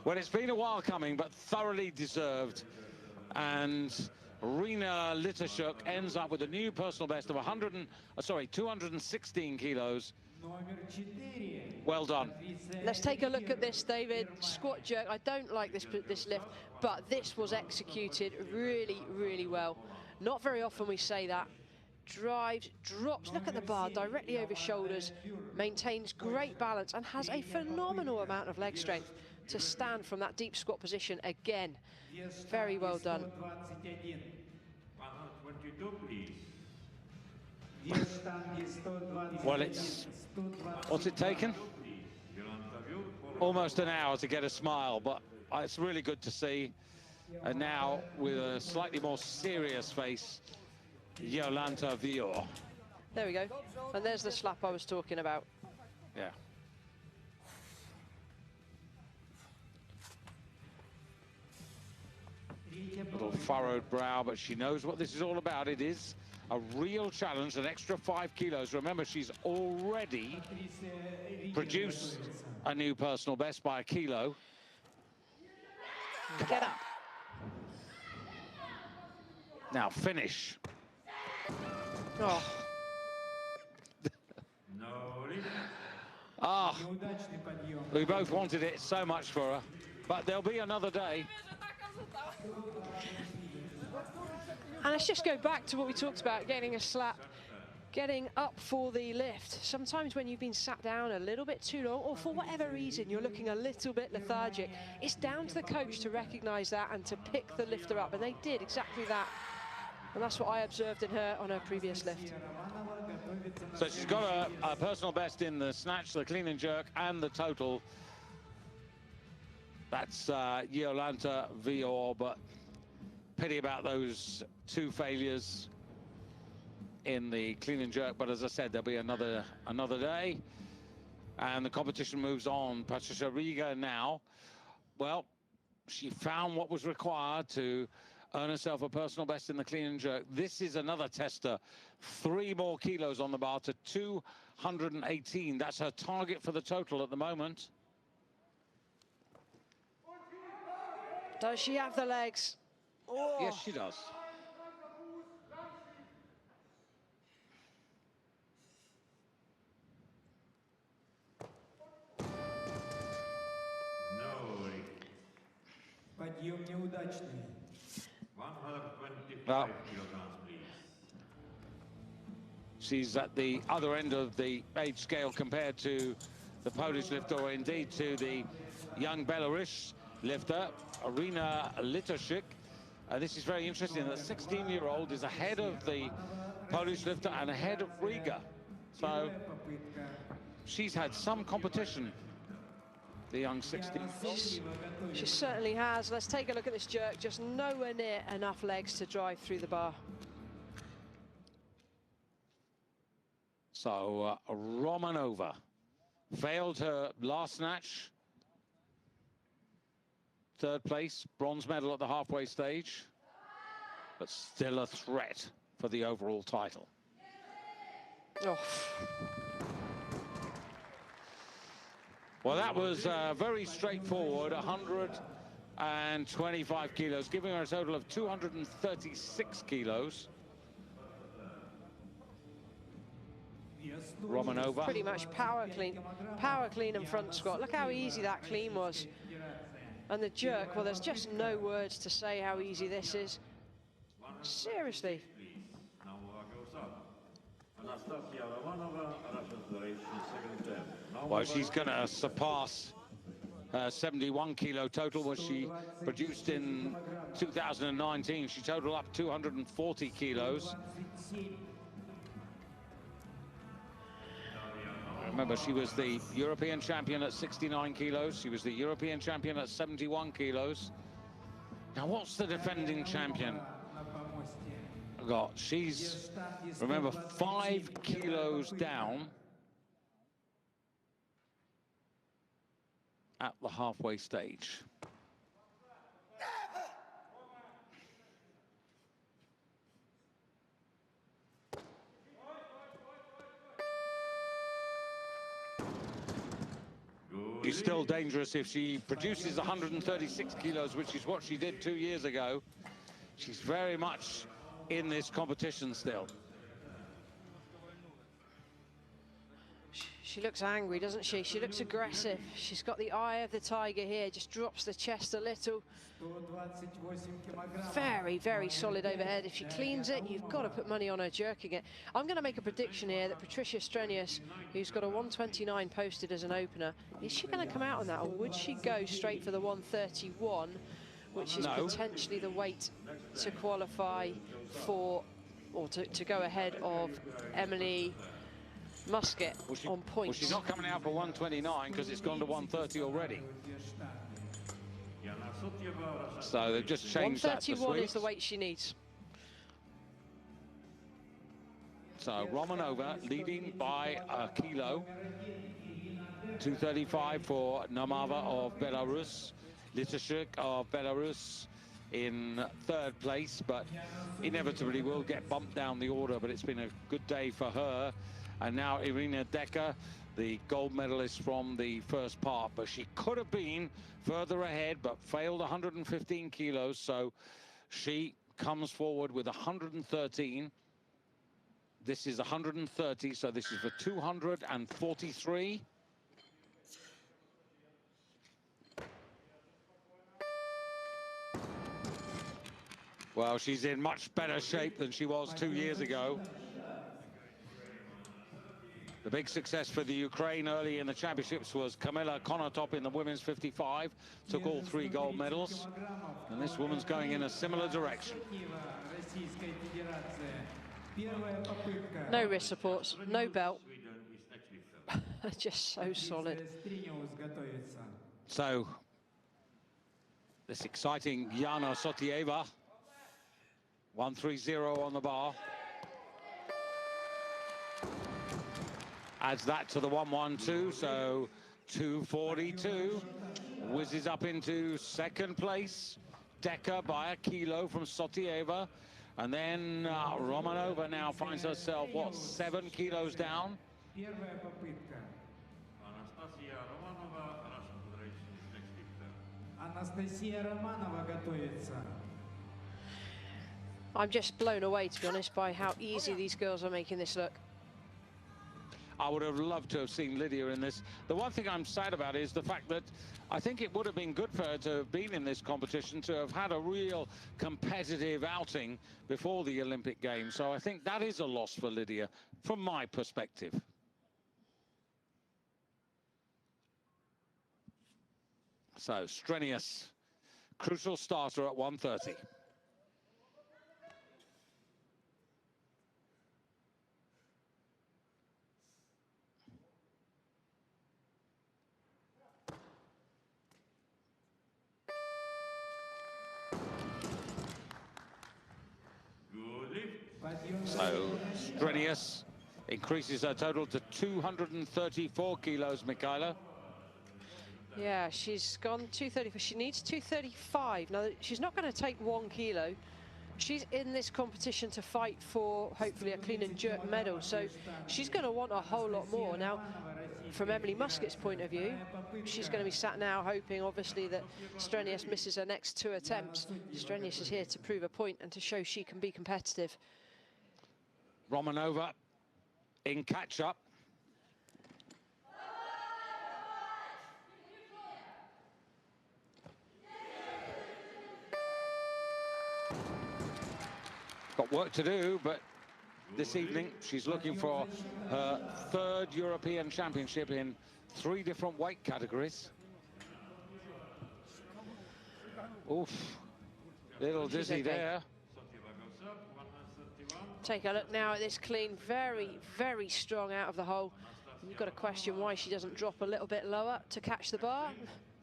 Well, it's been a while coming, but thoroughly deserved. And Marina Littershook ends up with a new personal best of 216 kilos. Well done. Let's take a look at this, David. Squat jerk. I don't like this lift, but this was executed really, really well. Not very often we say that. Drives, drops, look at the bar, directly over shoulders, maintains great balance and has a phenomenal amount of leg strength to stand from that deep squat position again. Very well done. Well, what's it taken? Almost an hour to get a smile, but it's really good to see. And now with a slightly more serious face, Jolanta Vior. There we go. And there's the slap I was talking about. Yeah. Little furrowed brow, but she knows what this is all about. It is a real challenge, an extra 5 kilos. Remember, she's already produced a new personal best by a kilo. Get up. Now finish. Oh. We both wanted it so much for her, but there'll be another day. And let's just go back to what we talked about, getting a slap, getting up for the lift. Sometimes when you've been sat down a little bit too long, or for whatever reason you're looking a little bit lethargic, it's down to the coach to recognise that and to pick the lifter up, and they did exactly that. And that's what I observed in her on her previous lift. So she's got a personal best in the snatch, the clean and jerk, and the total. That's Jolanta Vior, but pity about those 2 failures in the clean and jerk. But as I said, there'll be another day, and the competition moves on. Patricia Riga now, well, she found what was required to earn herself a personal best in the clean and jerk. This is another tester. 3 more kilos on the bar to 218. That's her target for the total at the moment. Does she have the legs? Oh. Yes, she does. Well, she's at the other end of the age scale compared to the Polish lifter, or indeed to the young Belarus lifter, Irina Littershook. This is very interesting. The 16-year-old is ahead of the Polish lifter and ahead of Riga. So she's had some competition. the young 16. She certainly has. Let's take a look at this jerk. Just nowhere near enough legs to drive through the bar. So Romanova failed her last snatch. Third place, bronze medal at the halfway stage, but still a threat for the overall title. Oh. Well, that was very straightforward, 125 kilos, giving her a total of 236 kilos. Romanova. Pretty much power clean and front squat. Look how easy that clean was. And the jerk, well, there's just no words to say how easy this is. Seriously. Well, she's going to surpass 71 kilo total, which she produced in 2019. She totaled up 240 kilos. Remember, she was the European champion at 69 kilos. She was the European champion at 71 kilos. Now, what's the defending champion got? She's, remember, 5 kilos down at the halfway stage. She's still dangerous if she produces 136 kilos, which is what she did 2 years ago. She's very much in this competition still. She looks angry, doesn't she? She looks aggressive. She's got the eye of the tiger here, just drops the chest a little. Very, very solid overhead. If she cleans it, you've got to put money on her jerking it. I'm going to make a prediction here that Patricia Strenus, who's got a 129 posted as an opener, is she going to come out on that, or would she go straight for the 131, which is potentially the weight to qualify for, or to go ahead of Emily Musket on points? Well, she's not coming out for 129 because it's gone to 130 already. So they've just changed that to 131 is the weight she needs. So Romanova leading by a kilo. 235 for Namava of Belarus. Littershook of Belarus in third place, but inevitably will get bumped down the order. But it's been a good day for her. And now Irina Decker, the gold medalist from the first part, but she could have been further ahead, but failed 115 kilos. So she comes forward with 113. This is 130, so this is for 243. Well, she's in much better shape than she was 2 years ago. The big success for the Ukraine early in the championships was Kamila Konotop in the women's 55, took all 3 gold medals, and this woman's going in a similar direction. No wrist supports, no belt, just so solid. So, this exciting Jana Sotieva, 130 on the bar. Adds that to the 112, so 242. Whizzes up into second place. Decker by a kilo from Sotieva. And then Romanova now finds herself, what, 7 kilos down? I'm just blown away, to be honest, by how easy these girls are making this look. I would have loved to have seen Lydia in this. The one thing I'm sad about is the fact that I think it would have been good for her to have been in this competition, to have had a real competitive outing before the Olympic Games. So I think that is a loss for Lydia, from my perspective. So Strenus, crucial starter at 130. So Strenus increases her total to 234 kilos, Michaela. Yeah, she's gone 234. She needs 235. Now, she's not going to take 1 kilo. She's in this competition to fight for, hopefully, a clean and jerk medal. So she's going to want a whole lot more. Now, from Emily Muscat's point of view, she's going to be sat now hoping, obviously, that Strenus misses her next 2 attempts. Strenus is here to prove a point and to show she can be competitive. Romanova in catch-up. Got work to do, but this evening she's looking for her 3rd European Championship in 3 different weight categories. Oof, little dizzy there. Take a look now at this clean, very, very strong out of the hole. You've got to question why she doesn't drop a little bit lower to catch the bar,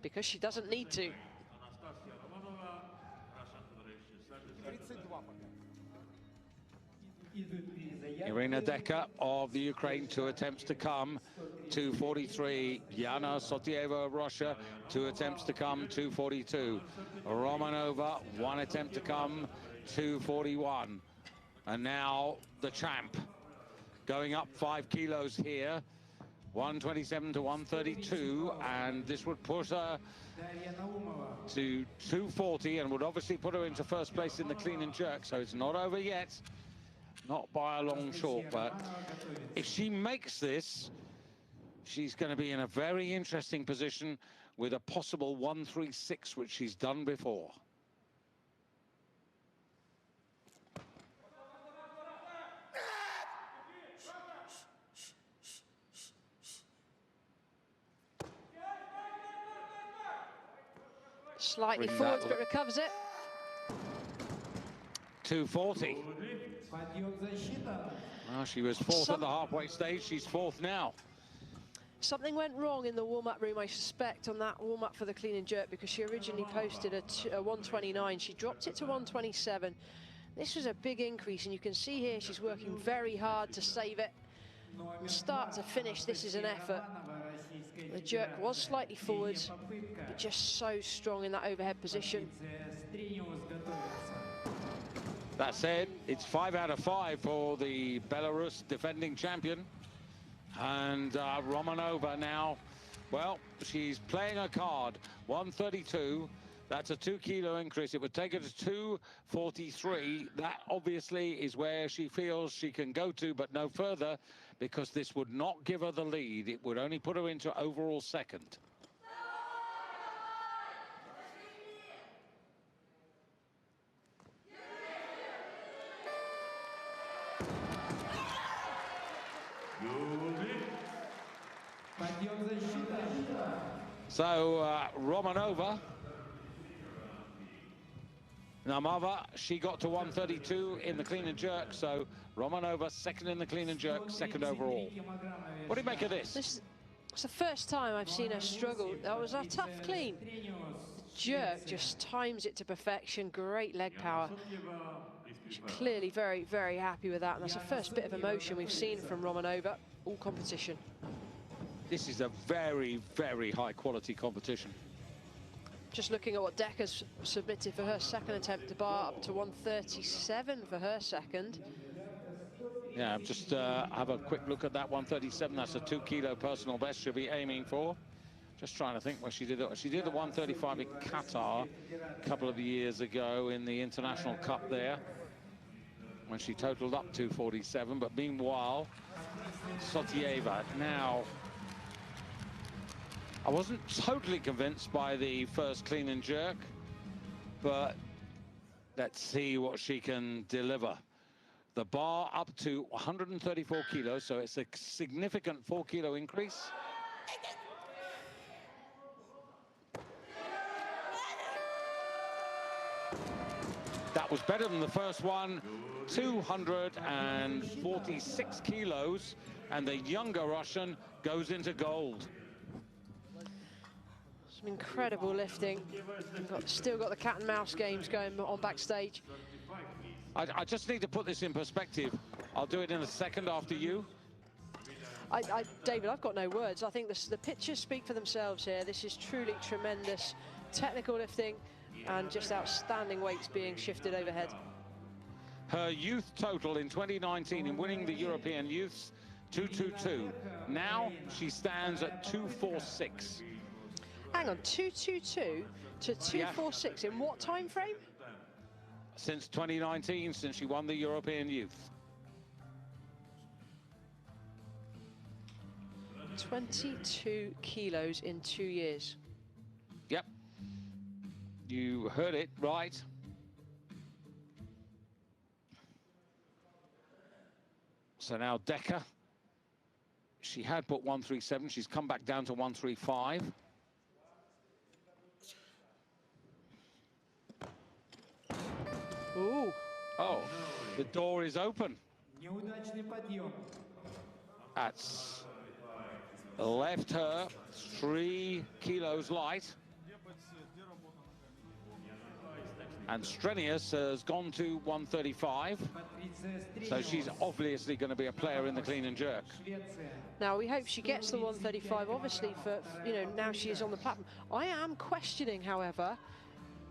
because she doesn't need to. Irina Decker of the Ukraine, 2 attempts to come, 2:43. Jana Sotieva of Russia, 2 attempts to come, 2:42. Romanova, 1 attempt to come, 2:41. And now the champ, going up 5 kilos here, 127 to 132, and this would push her to 240 and would obviously put her into 1st place in the clean and jerk. So it's not over yet. Not by a long shot, but if she makes this, she's going to be in a very interesting position with a possible 136, which she's done before. Slightly forwards, but recovers it. 240. Well, she was 4th at the halfway stage. She's 4th now. Something went wrong in the warm-up room, I suspect, on that warm-up for the clean and jerk, because she originally posted a 129. She dropped it to 127. This was a big increase, and you can see here she's working very hard to save it. From start to finish, this is an effort. The jerk was slightly forwards, but just so strong in that overhead position. That said, it's 5 out of 5 for the Belarus defending champion. And Romanova now, well, she's playing a card. 132, that's a 2 kilo increase. It would take her to 243. That obviously is where she feels she can go to, but no further, because this would not give her the lead. It would only put her into overall 2nd. So Romanova, Namava, she got to 132 in the clean and jerk. So Romanova 2nd in the clean and jerk, 2nd overall. What do you make of this? It's the first time I've seen her struggle. That was a tough clean. The jerk just times it to perfection. Great leg power. She's clearly very, very happy with that. And that's the first bit of emotion we've seen from Romanova all competition. This is a very, very high quality competition. Just looking at what Decker's submitted for her 2nd attempt to bar, up to 137 for her 2nd. Yeah, just have a quick look at that 137. That's a 2 kilo personal best she'll be aiming for. Just trying to think where she did it. She did the 135 in Qatar a couple of years ago in the International Cup there, when she totaled up 247. But meanwhile, Sotieva now, I wasn't totally convinced by the first clean and jerk, but let's see what she can deliver. The bar up to 134 kilos, so it's a significant 4 kilo increase. That was better than the first one, 246 kilos, and the younger Russian goes into gold. Some incredible lifting. Still got the cat and mouse games going on backstage. I just need to put this in perspective. I'll do it in a second after you. David, I've got no words. I think the pictures speak for themselves here. This is truly tremendous technical lifting and just outstanding weights being shifted overhead. Her youth total in 2019 in winning the European Youths, 222. Now she stands at 246. Hang on, 222 to 246 in what time frame? Since 2019, since she won the European Youth. 22 kilos in 2 years. Yep. You heard it right. So now Decker, she had put 137. She's come back down to 135. Ooh. Oh, the door is open. Неудачный подъем. That's left her 3 kilos light. And Strenus has gone to 135. So she's obviously going to be a player in the clean and jerk. Now we hope she gets the 135, obviously, for, you know, now she is on the platform. I am questioning, however,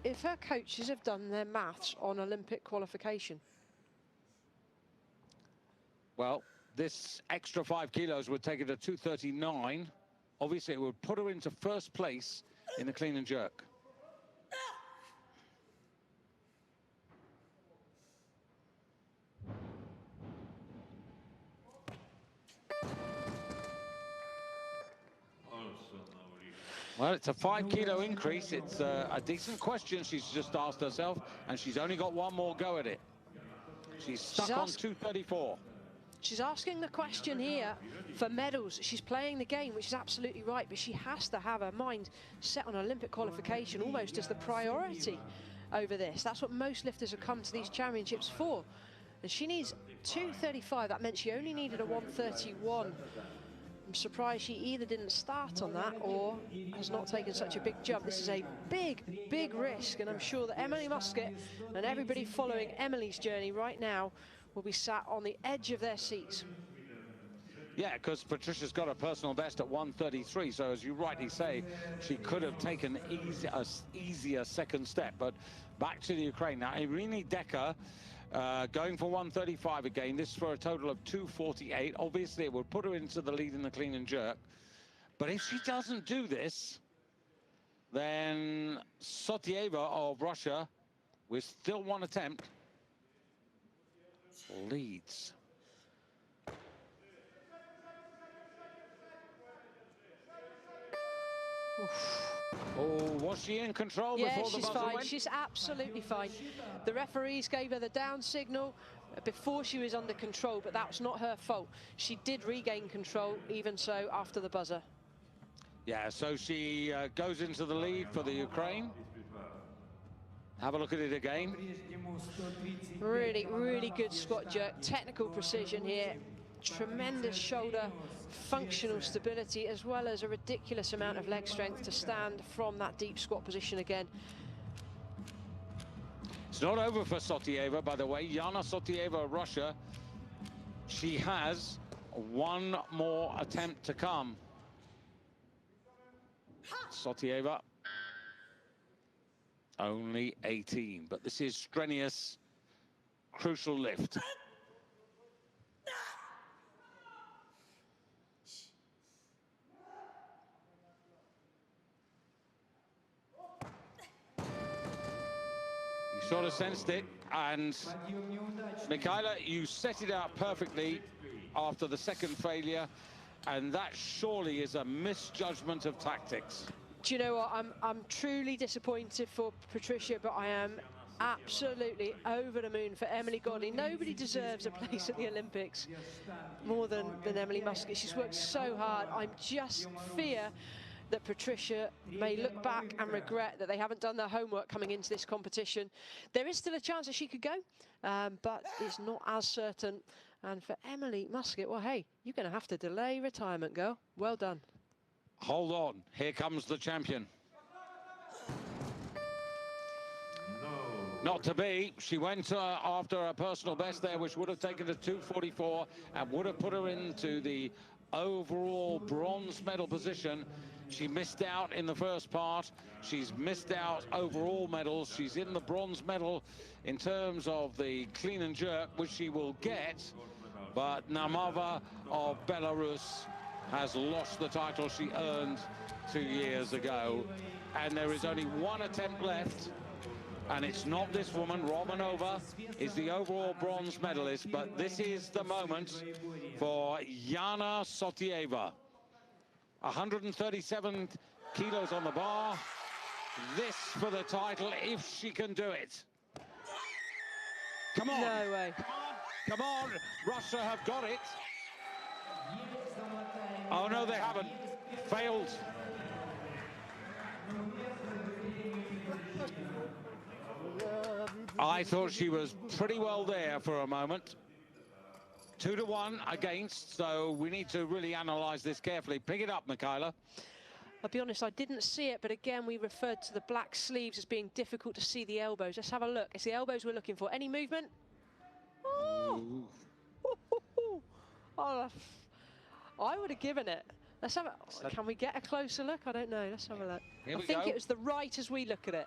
if her coaches have done their maths on Olympic qualification. Well, this extra 5 kilos would take her to 239. Obviously, it would put her into first place in the clean and jerk. Well, it's a 5 kilo increase. It's a decent question she's just asked herself, and she's only got one more go at it. She's stuck on 234. She's asking the question here for medals. She's playing the game, which is absolutely right, but she has to have her mind set on Olympic qualification almost as the priority over this. That's what most lifters have come to these championships for. And she needs 235. That meant she only needed a 131. I'm surprised she either didn't start on that or has not taken such a big jump. This is a big, big risk, and I'm sure that Emily Muscat and everybody following Emily's journey right now will be sat on the edge of their seats. Yeah, because Patricia's got a personal best at 133, so as you rightly say, she could have taken an easier second step. But back to the Ukraine now. Irina Decker going for 135 again. This for a total of 248. Obviously, it would put her into the lead in the clean and jerk. But if she doesn't do this, then Sotieva of Russia, with still one attempt, leads. Oof. Oh, was she in control before the buzzer she's fine. went? She's absolutely fine. The referees gave her the down signal before she was under control, but that's not her fault. She did regain control, even so, after the buzzer. Yeah, so she goes into the lead for the Ukraine. Have a look at it again. Really, really good squat jerk. Technical precision here. Tremendous shoulder functional stability, as well as a ridiculous amount of leg strength to stand from that deep squat position again. It's not over for Sotieva, by the way. Jana Sotieva of Russia, she has one more attempt to come. Sotieva, only 18, but this is strenuous, crucial lift. You sort of sensed it, and Mikhaila, you set it out perfectly after the second failure, and that surely is a misjudgment of tactics. Do you know what? I'm truly disappointed for Patricia, but I am absolutely over the moon for Emily Godley. Nobody deserves a place at the Olympics more than Emily Muscat. She's worked so hard. I just fear that Patricia may look back and regret that they haven't done their homework coming into this competition. There is still a chance that she could go, but it's not as certain. And for Emily Muscat, well, hey, you're going to have to delay retirement, girl. Well done. Hold on, here comes the champion. Not to be. She went after a personal best there, which would have taken her to 2:44 and would have put her into the overall bronze medal position. She missed out in the first part. She's missed out overall medals. She's in the bronze medal in terms of the clean and jerk, which she will get. But Namava of Belarus has lost the title she earned 2 years ago. And there is only one attempt left. And it's not this woman. Romanova is the overall bronze medalist. But this is the moment for Jana Sotieva. 137 kilos on the bar. This for the title, if she can do it. Come on. No way. Come on. Russia have got it. Oh, no, they haven't. Failed. I thought she was pretty well there for a moment. 2-1 against, so we need to really analyze this carefully. Pick it up, Michaela. I'll be honest, I didn't see it, but again, we referred to the black sleeves as being difficult to see the elbows. Let's have a look. It's the elbows we're looking for. Any movement? Oh, oh, I would have given it. Let's have a, can we get a closer look? I don't know. Let's have a look. I think it was the right as we look at it.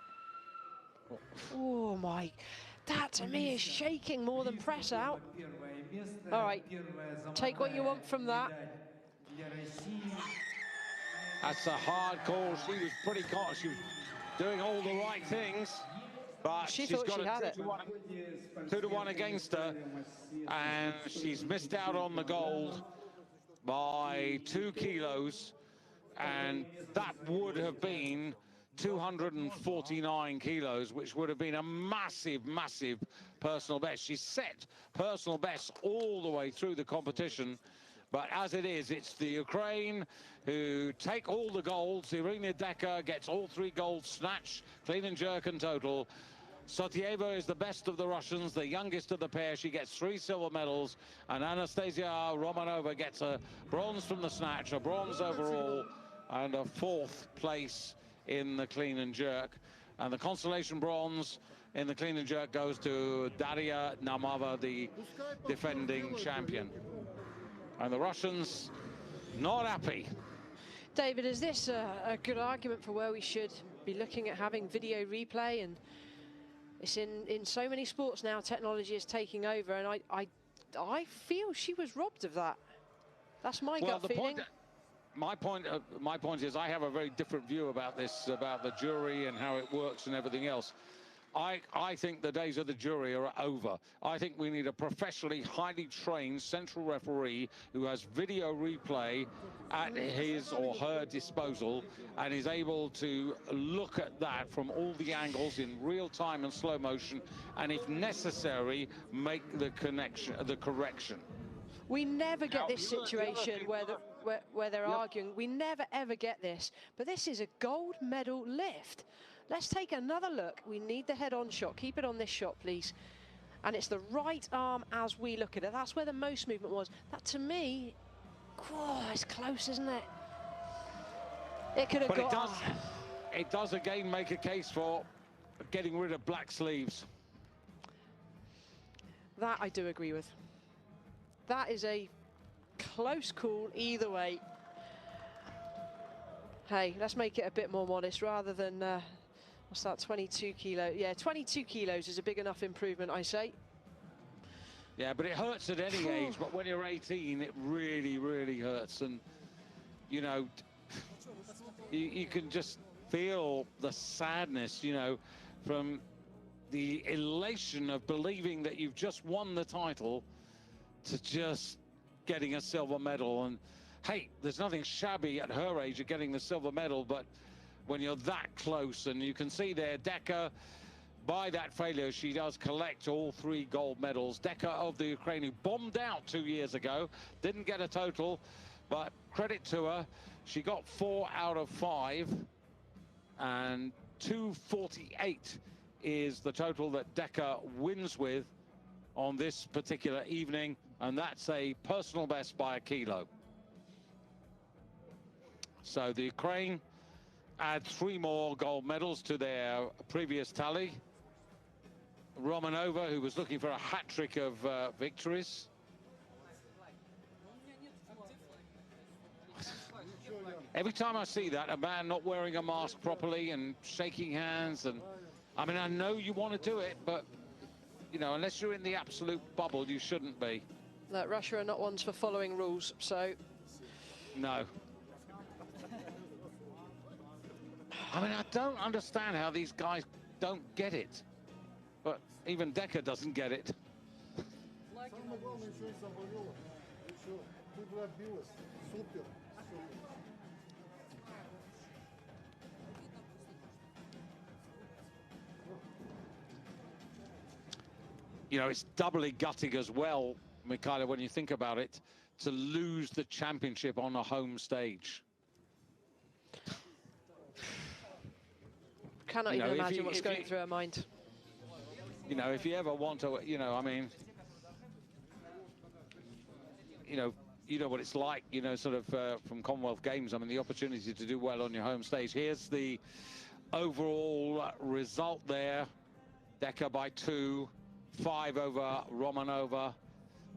Oh my, that to me is shaking more than press out. All right, take what you want from that. That's a hard call. She was pretty caught. She was doing all the right things, but she's got she had it. 2-1 against her, and she's missed out on the gold by 2 kilos, and that would have been 249 kilos, which would have been a massive, massive personal best. She set personal bests all the way through the competition, but as it is, it's the Ukraine who take all the golds. Irina Decker gets all 3 golds snatch, clean and jerk and total. Sotieva is the best of the Russians, the youngest of the pair. She gets 3 silver medals, and Anastasia Romanova gets a bronze from the snatch, a bronze overall, and a 4th place in the clean and jerk. And the consolation bronze in the clean and jerk goes to Daria Namava, the defending champion. And the Russians not happy. David, is this a good argument for where we should be looking at having video replay? And it's in so many sports now, technology is taking over, and I feel she was robbed of that. That's my gut feeling. My point is, I have a very different view about this, about the jury and how it works and everything else. I think the days of the jury are over. I think we need a professionally highly trained central referee who has video replay at his or her disposal and is able to look at that from all the angles in real time and slow motion, and if necessary, make the correction. We never get this situation where they're arguing. We never, ever get this. But this is a gold medal lift. Let's take another look. We need the head-on shot. Keep it on this shot, please. And it's the right arm as we look at it. That's where the most movement was. That, to me, oh, it's close, isn't it? It could have got... It does again make a case for getting rid of black sleeves. That I do agree with. That is a close call either way. Hey, let's make it a bit more modest rather than, what's that, 22 kilos? Yeah, 22 kilos is a big enough improvement, I say. Yeah, but it hurts at any age, but when you're 18, it really, really hurts. And, you know, you can just feel the sadness, you know, from the elation of believing that you've just won the title to just getting a silver medal. And hey, there's nothing shabby at her age of getting the silver medal, but when you're that close, and you can see there, Decker, by that failure, she does collect all 3 gold medals. Decker of the Ukraine, who bombed out 2 years ago, didn't get a total, but credit to her, she got 4 out of 5, and 248 is the total that Decker wins with on this particular evening, and that's a personal best by a kilo. So the Ukraine add 3 more gold medals to their previous tally. Romanova, who was looking for a hat-trick of victories. Every time I see that, a man not wearing a mask properly and shaking hands, and I mean, I know you want to do it, but you know, unless you're in the absolute bubble, you shouldn't be. Look, Russia are not ones for following rules, so... No. I mean, I don't understand how these guys don't get it. But even Decker doesn't get it. You know, it's doubly gutting as well, Mikhaila, when you think about it, to lose the championship on a home stage. Cannot even imagine what's going through her mind. You know, if you ever want to, you know, I mean, you know what it's like, you know, sort of from Commonwealth Games. I mean, the opportunity to do well on your home stage. Here's the overall result there. Decker by 2, 5 over Romanova,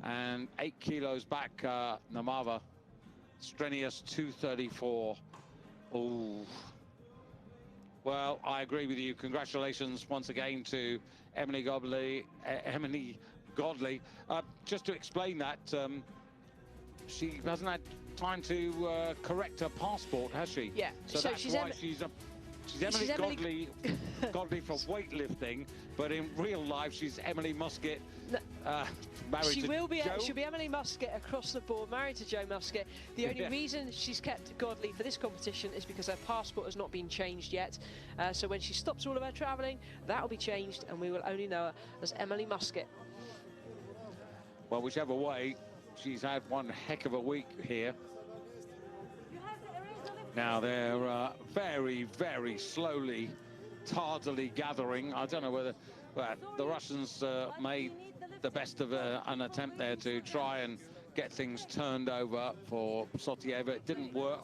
and 8 kilos back Namava. Strenus 234. Oh. Well, I agree with you. Congratulations once again to Emily Godley. Just to explain that, she hasn't had time to correct her passport, has she? Yeah. So that's why she's Emily Godley for weightlifting, but in real life she's Emily Musket, married to Joe. She'll be Emily Musket across the board, married to Joe Musket. The only reason she's kept Godley for this competition is because her passport has not been changed yet. So when she stops all of her travelling, that will be changed, and we will only know her as Emily Musket. Well, whichever way, she's had one heck of a week here. Now they're very, very slowly, tardily gathering. I don't know whether the Russians made the best of an attempt there to try and get things turned over for Sotieva. It didn't work.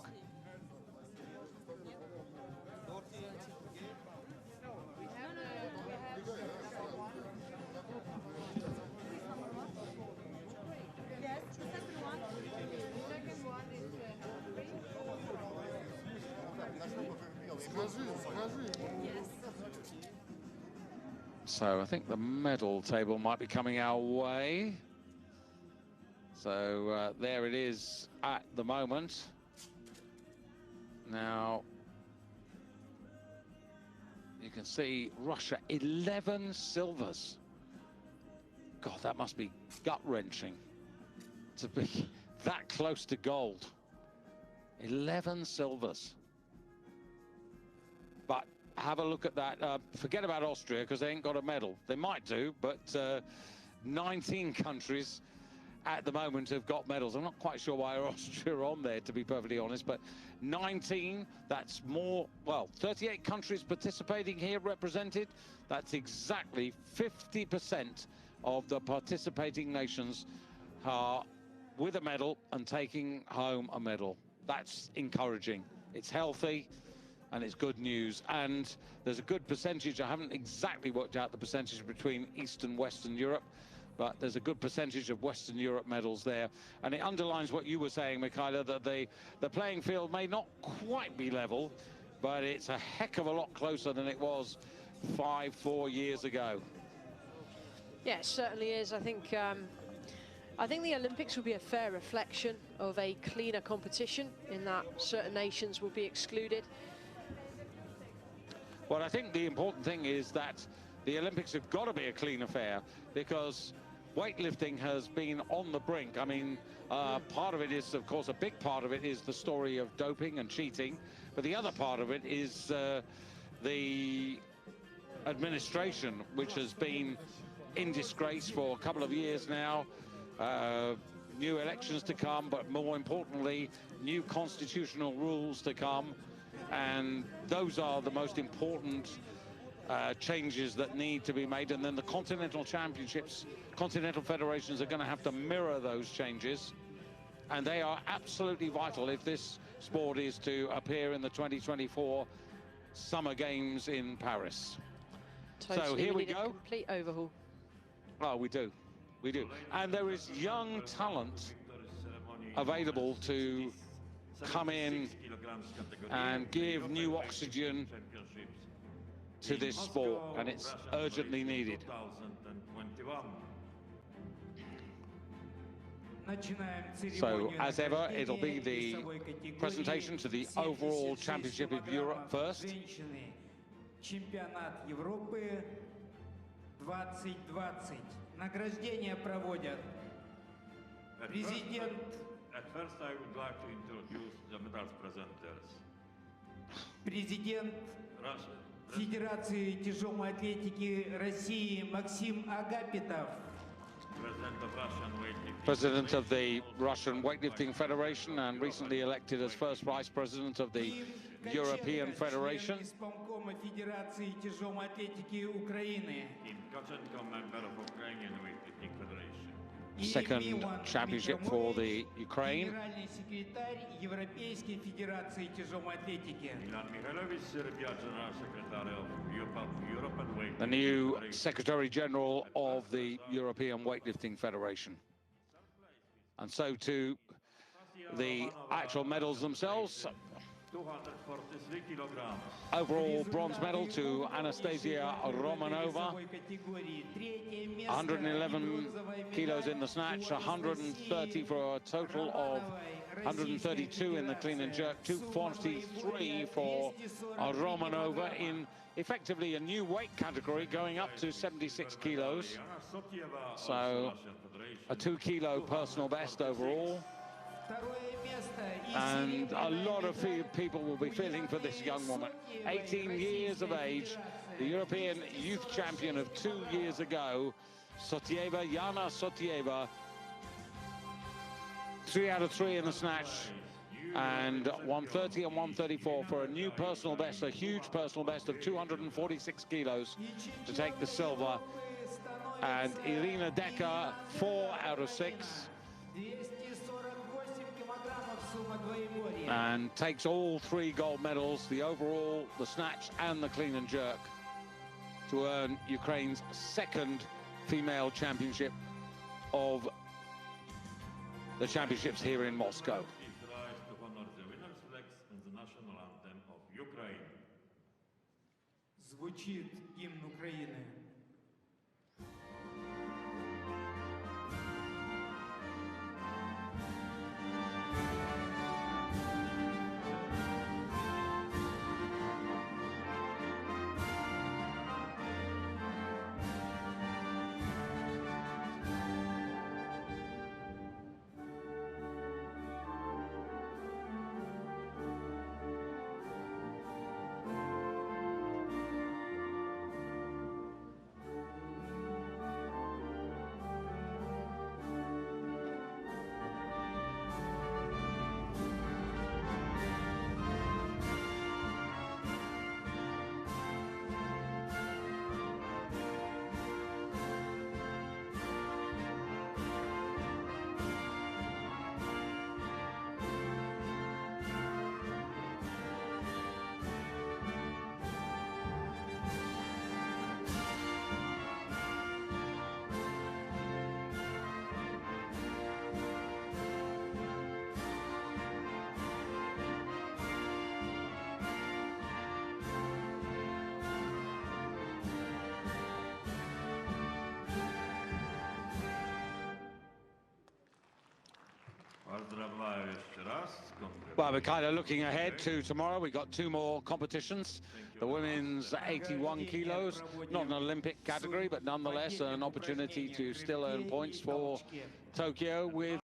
So I think the medal table might be coming our way. So there it is at the moment. Now, you can see Russia, 11 silvers. God, that must be gut-wrenching to be that close to gold. 11 silvers. But have a look at that. Forget about Austria, because they ain't got a medal. They might do, but 19 countries at the moment have got medals. I'm not quite sure why Austria are on there, to be perfectly honest, but 19, that's more, well, 38 countries participating here represented. That's exactly 50% of the participating nations are with a medal and taking home a medal. That's encouraging. It's healthy. And it's good news. And there's a good percentage. I haven't exactly worked out the percentage between East and Western Europe, but there's a good percentage of Western Europe medals there. And it underlines what you were saying, Mikhaila, that the playing field may not quite be level, but it's a heck of a lot closer than it was 4 years ago. Yeah, it certainly is. I think the Olympics will be a fair reflection of a cleaner competition in that certain nations will be excluded. Well, I think the important thing is that the Olympics have got to be a clean affair, because weightlifting has been on the brink. I mean, part of it is, of course, a big part of it is the story of doping and cheating, but the other part of it is the administration, which has been in disgrace for a couple of years now. New elections to come, but more importantly, new constitutional rules to come. And those are the most important changes that need to be made. And then the continental championships, continental federations are going to have to mirror those changes. And they are absolutely vital if this sport is to appear in the 2024 Summer Games in Paris. Totally, so here we need a go. complete overhaul. Oh, we do. We do. And there is young talent available to come in and give new oxygen to this sport, and it's urgently needed. So, as ever, it'll be the presentation to the overall championship of Europe first. Чемпионат Европы 2020. Награждение проводят президент. At first, I would like to introduce the medals presenters. Президент Федерации тяжелой атлетики России Максим Агапитов. President of the Russian Weightlifting Federation and recently elected as first vice president of the European Federation. Федерации тяжелой атлетики Украины. Second championship for the Ukraine. Генеральный секретарь Европейской Федерации тяжелой атлетики. The new Secretary General of the European Weightlifting Federation. And so to the actual medals themselves. Overall bronze medal to Anastasia Romanova, 111 kilos in the snatch, 130 for a total of 132 in the clean and jerk, 243 for Romanova in effectively a new weight category going up to 76 kilos. So a 2-kilo personal best overall. And a lot of people will be feeling for this young woman. 18 years of age, the European youth champion of 2 years ago, Sotieva, Jana Sotieva, 3 out of 3 in the snatch, and 130 and 134 for a new personal best, a huge personal best of 246 kilos to take the silver. And Irina Decker, 4 out of 6. And takes all 3 gold medals, the overall, the snatch and the clean and jerk, to earn Ukraine's second female championship of the championships here in Moscow. Звучит гимн Украины. Well, we're kind of looking ahead to tomorrow. We've got 2 more competitions. The women's 81 kilos, not an Olympic category, but nonetheless an opportunity to still earn points for Tokyo, with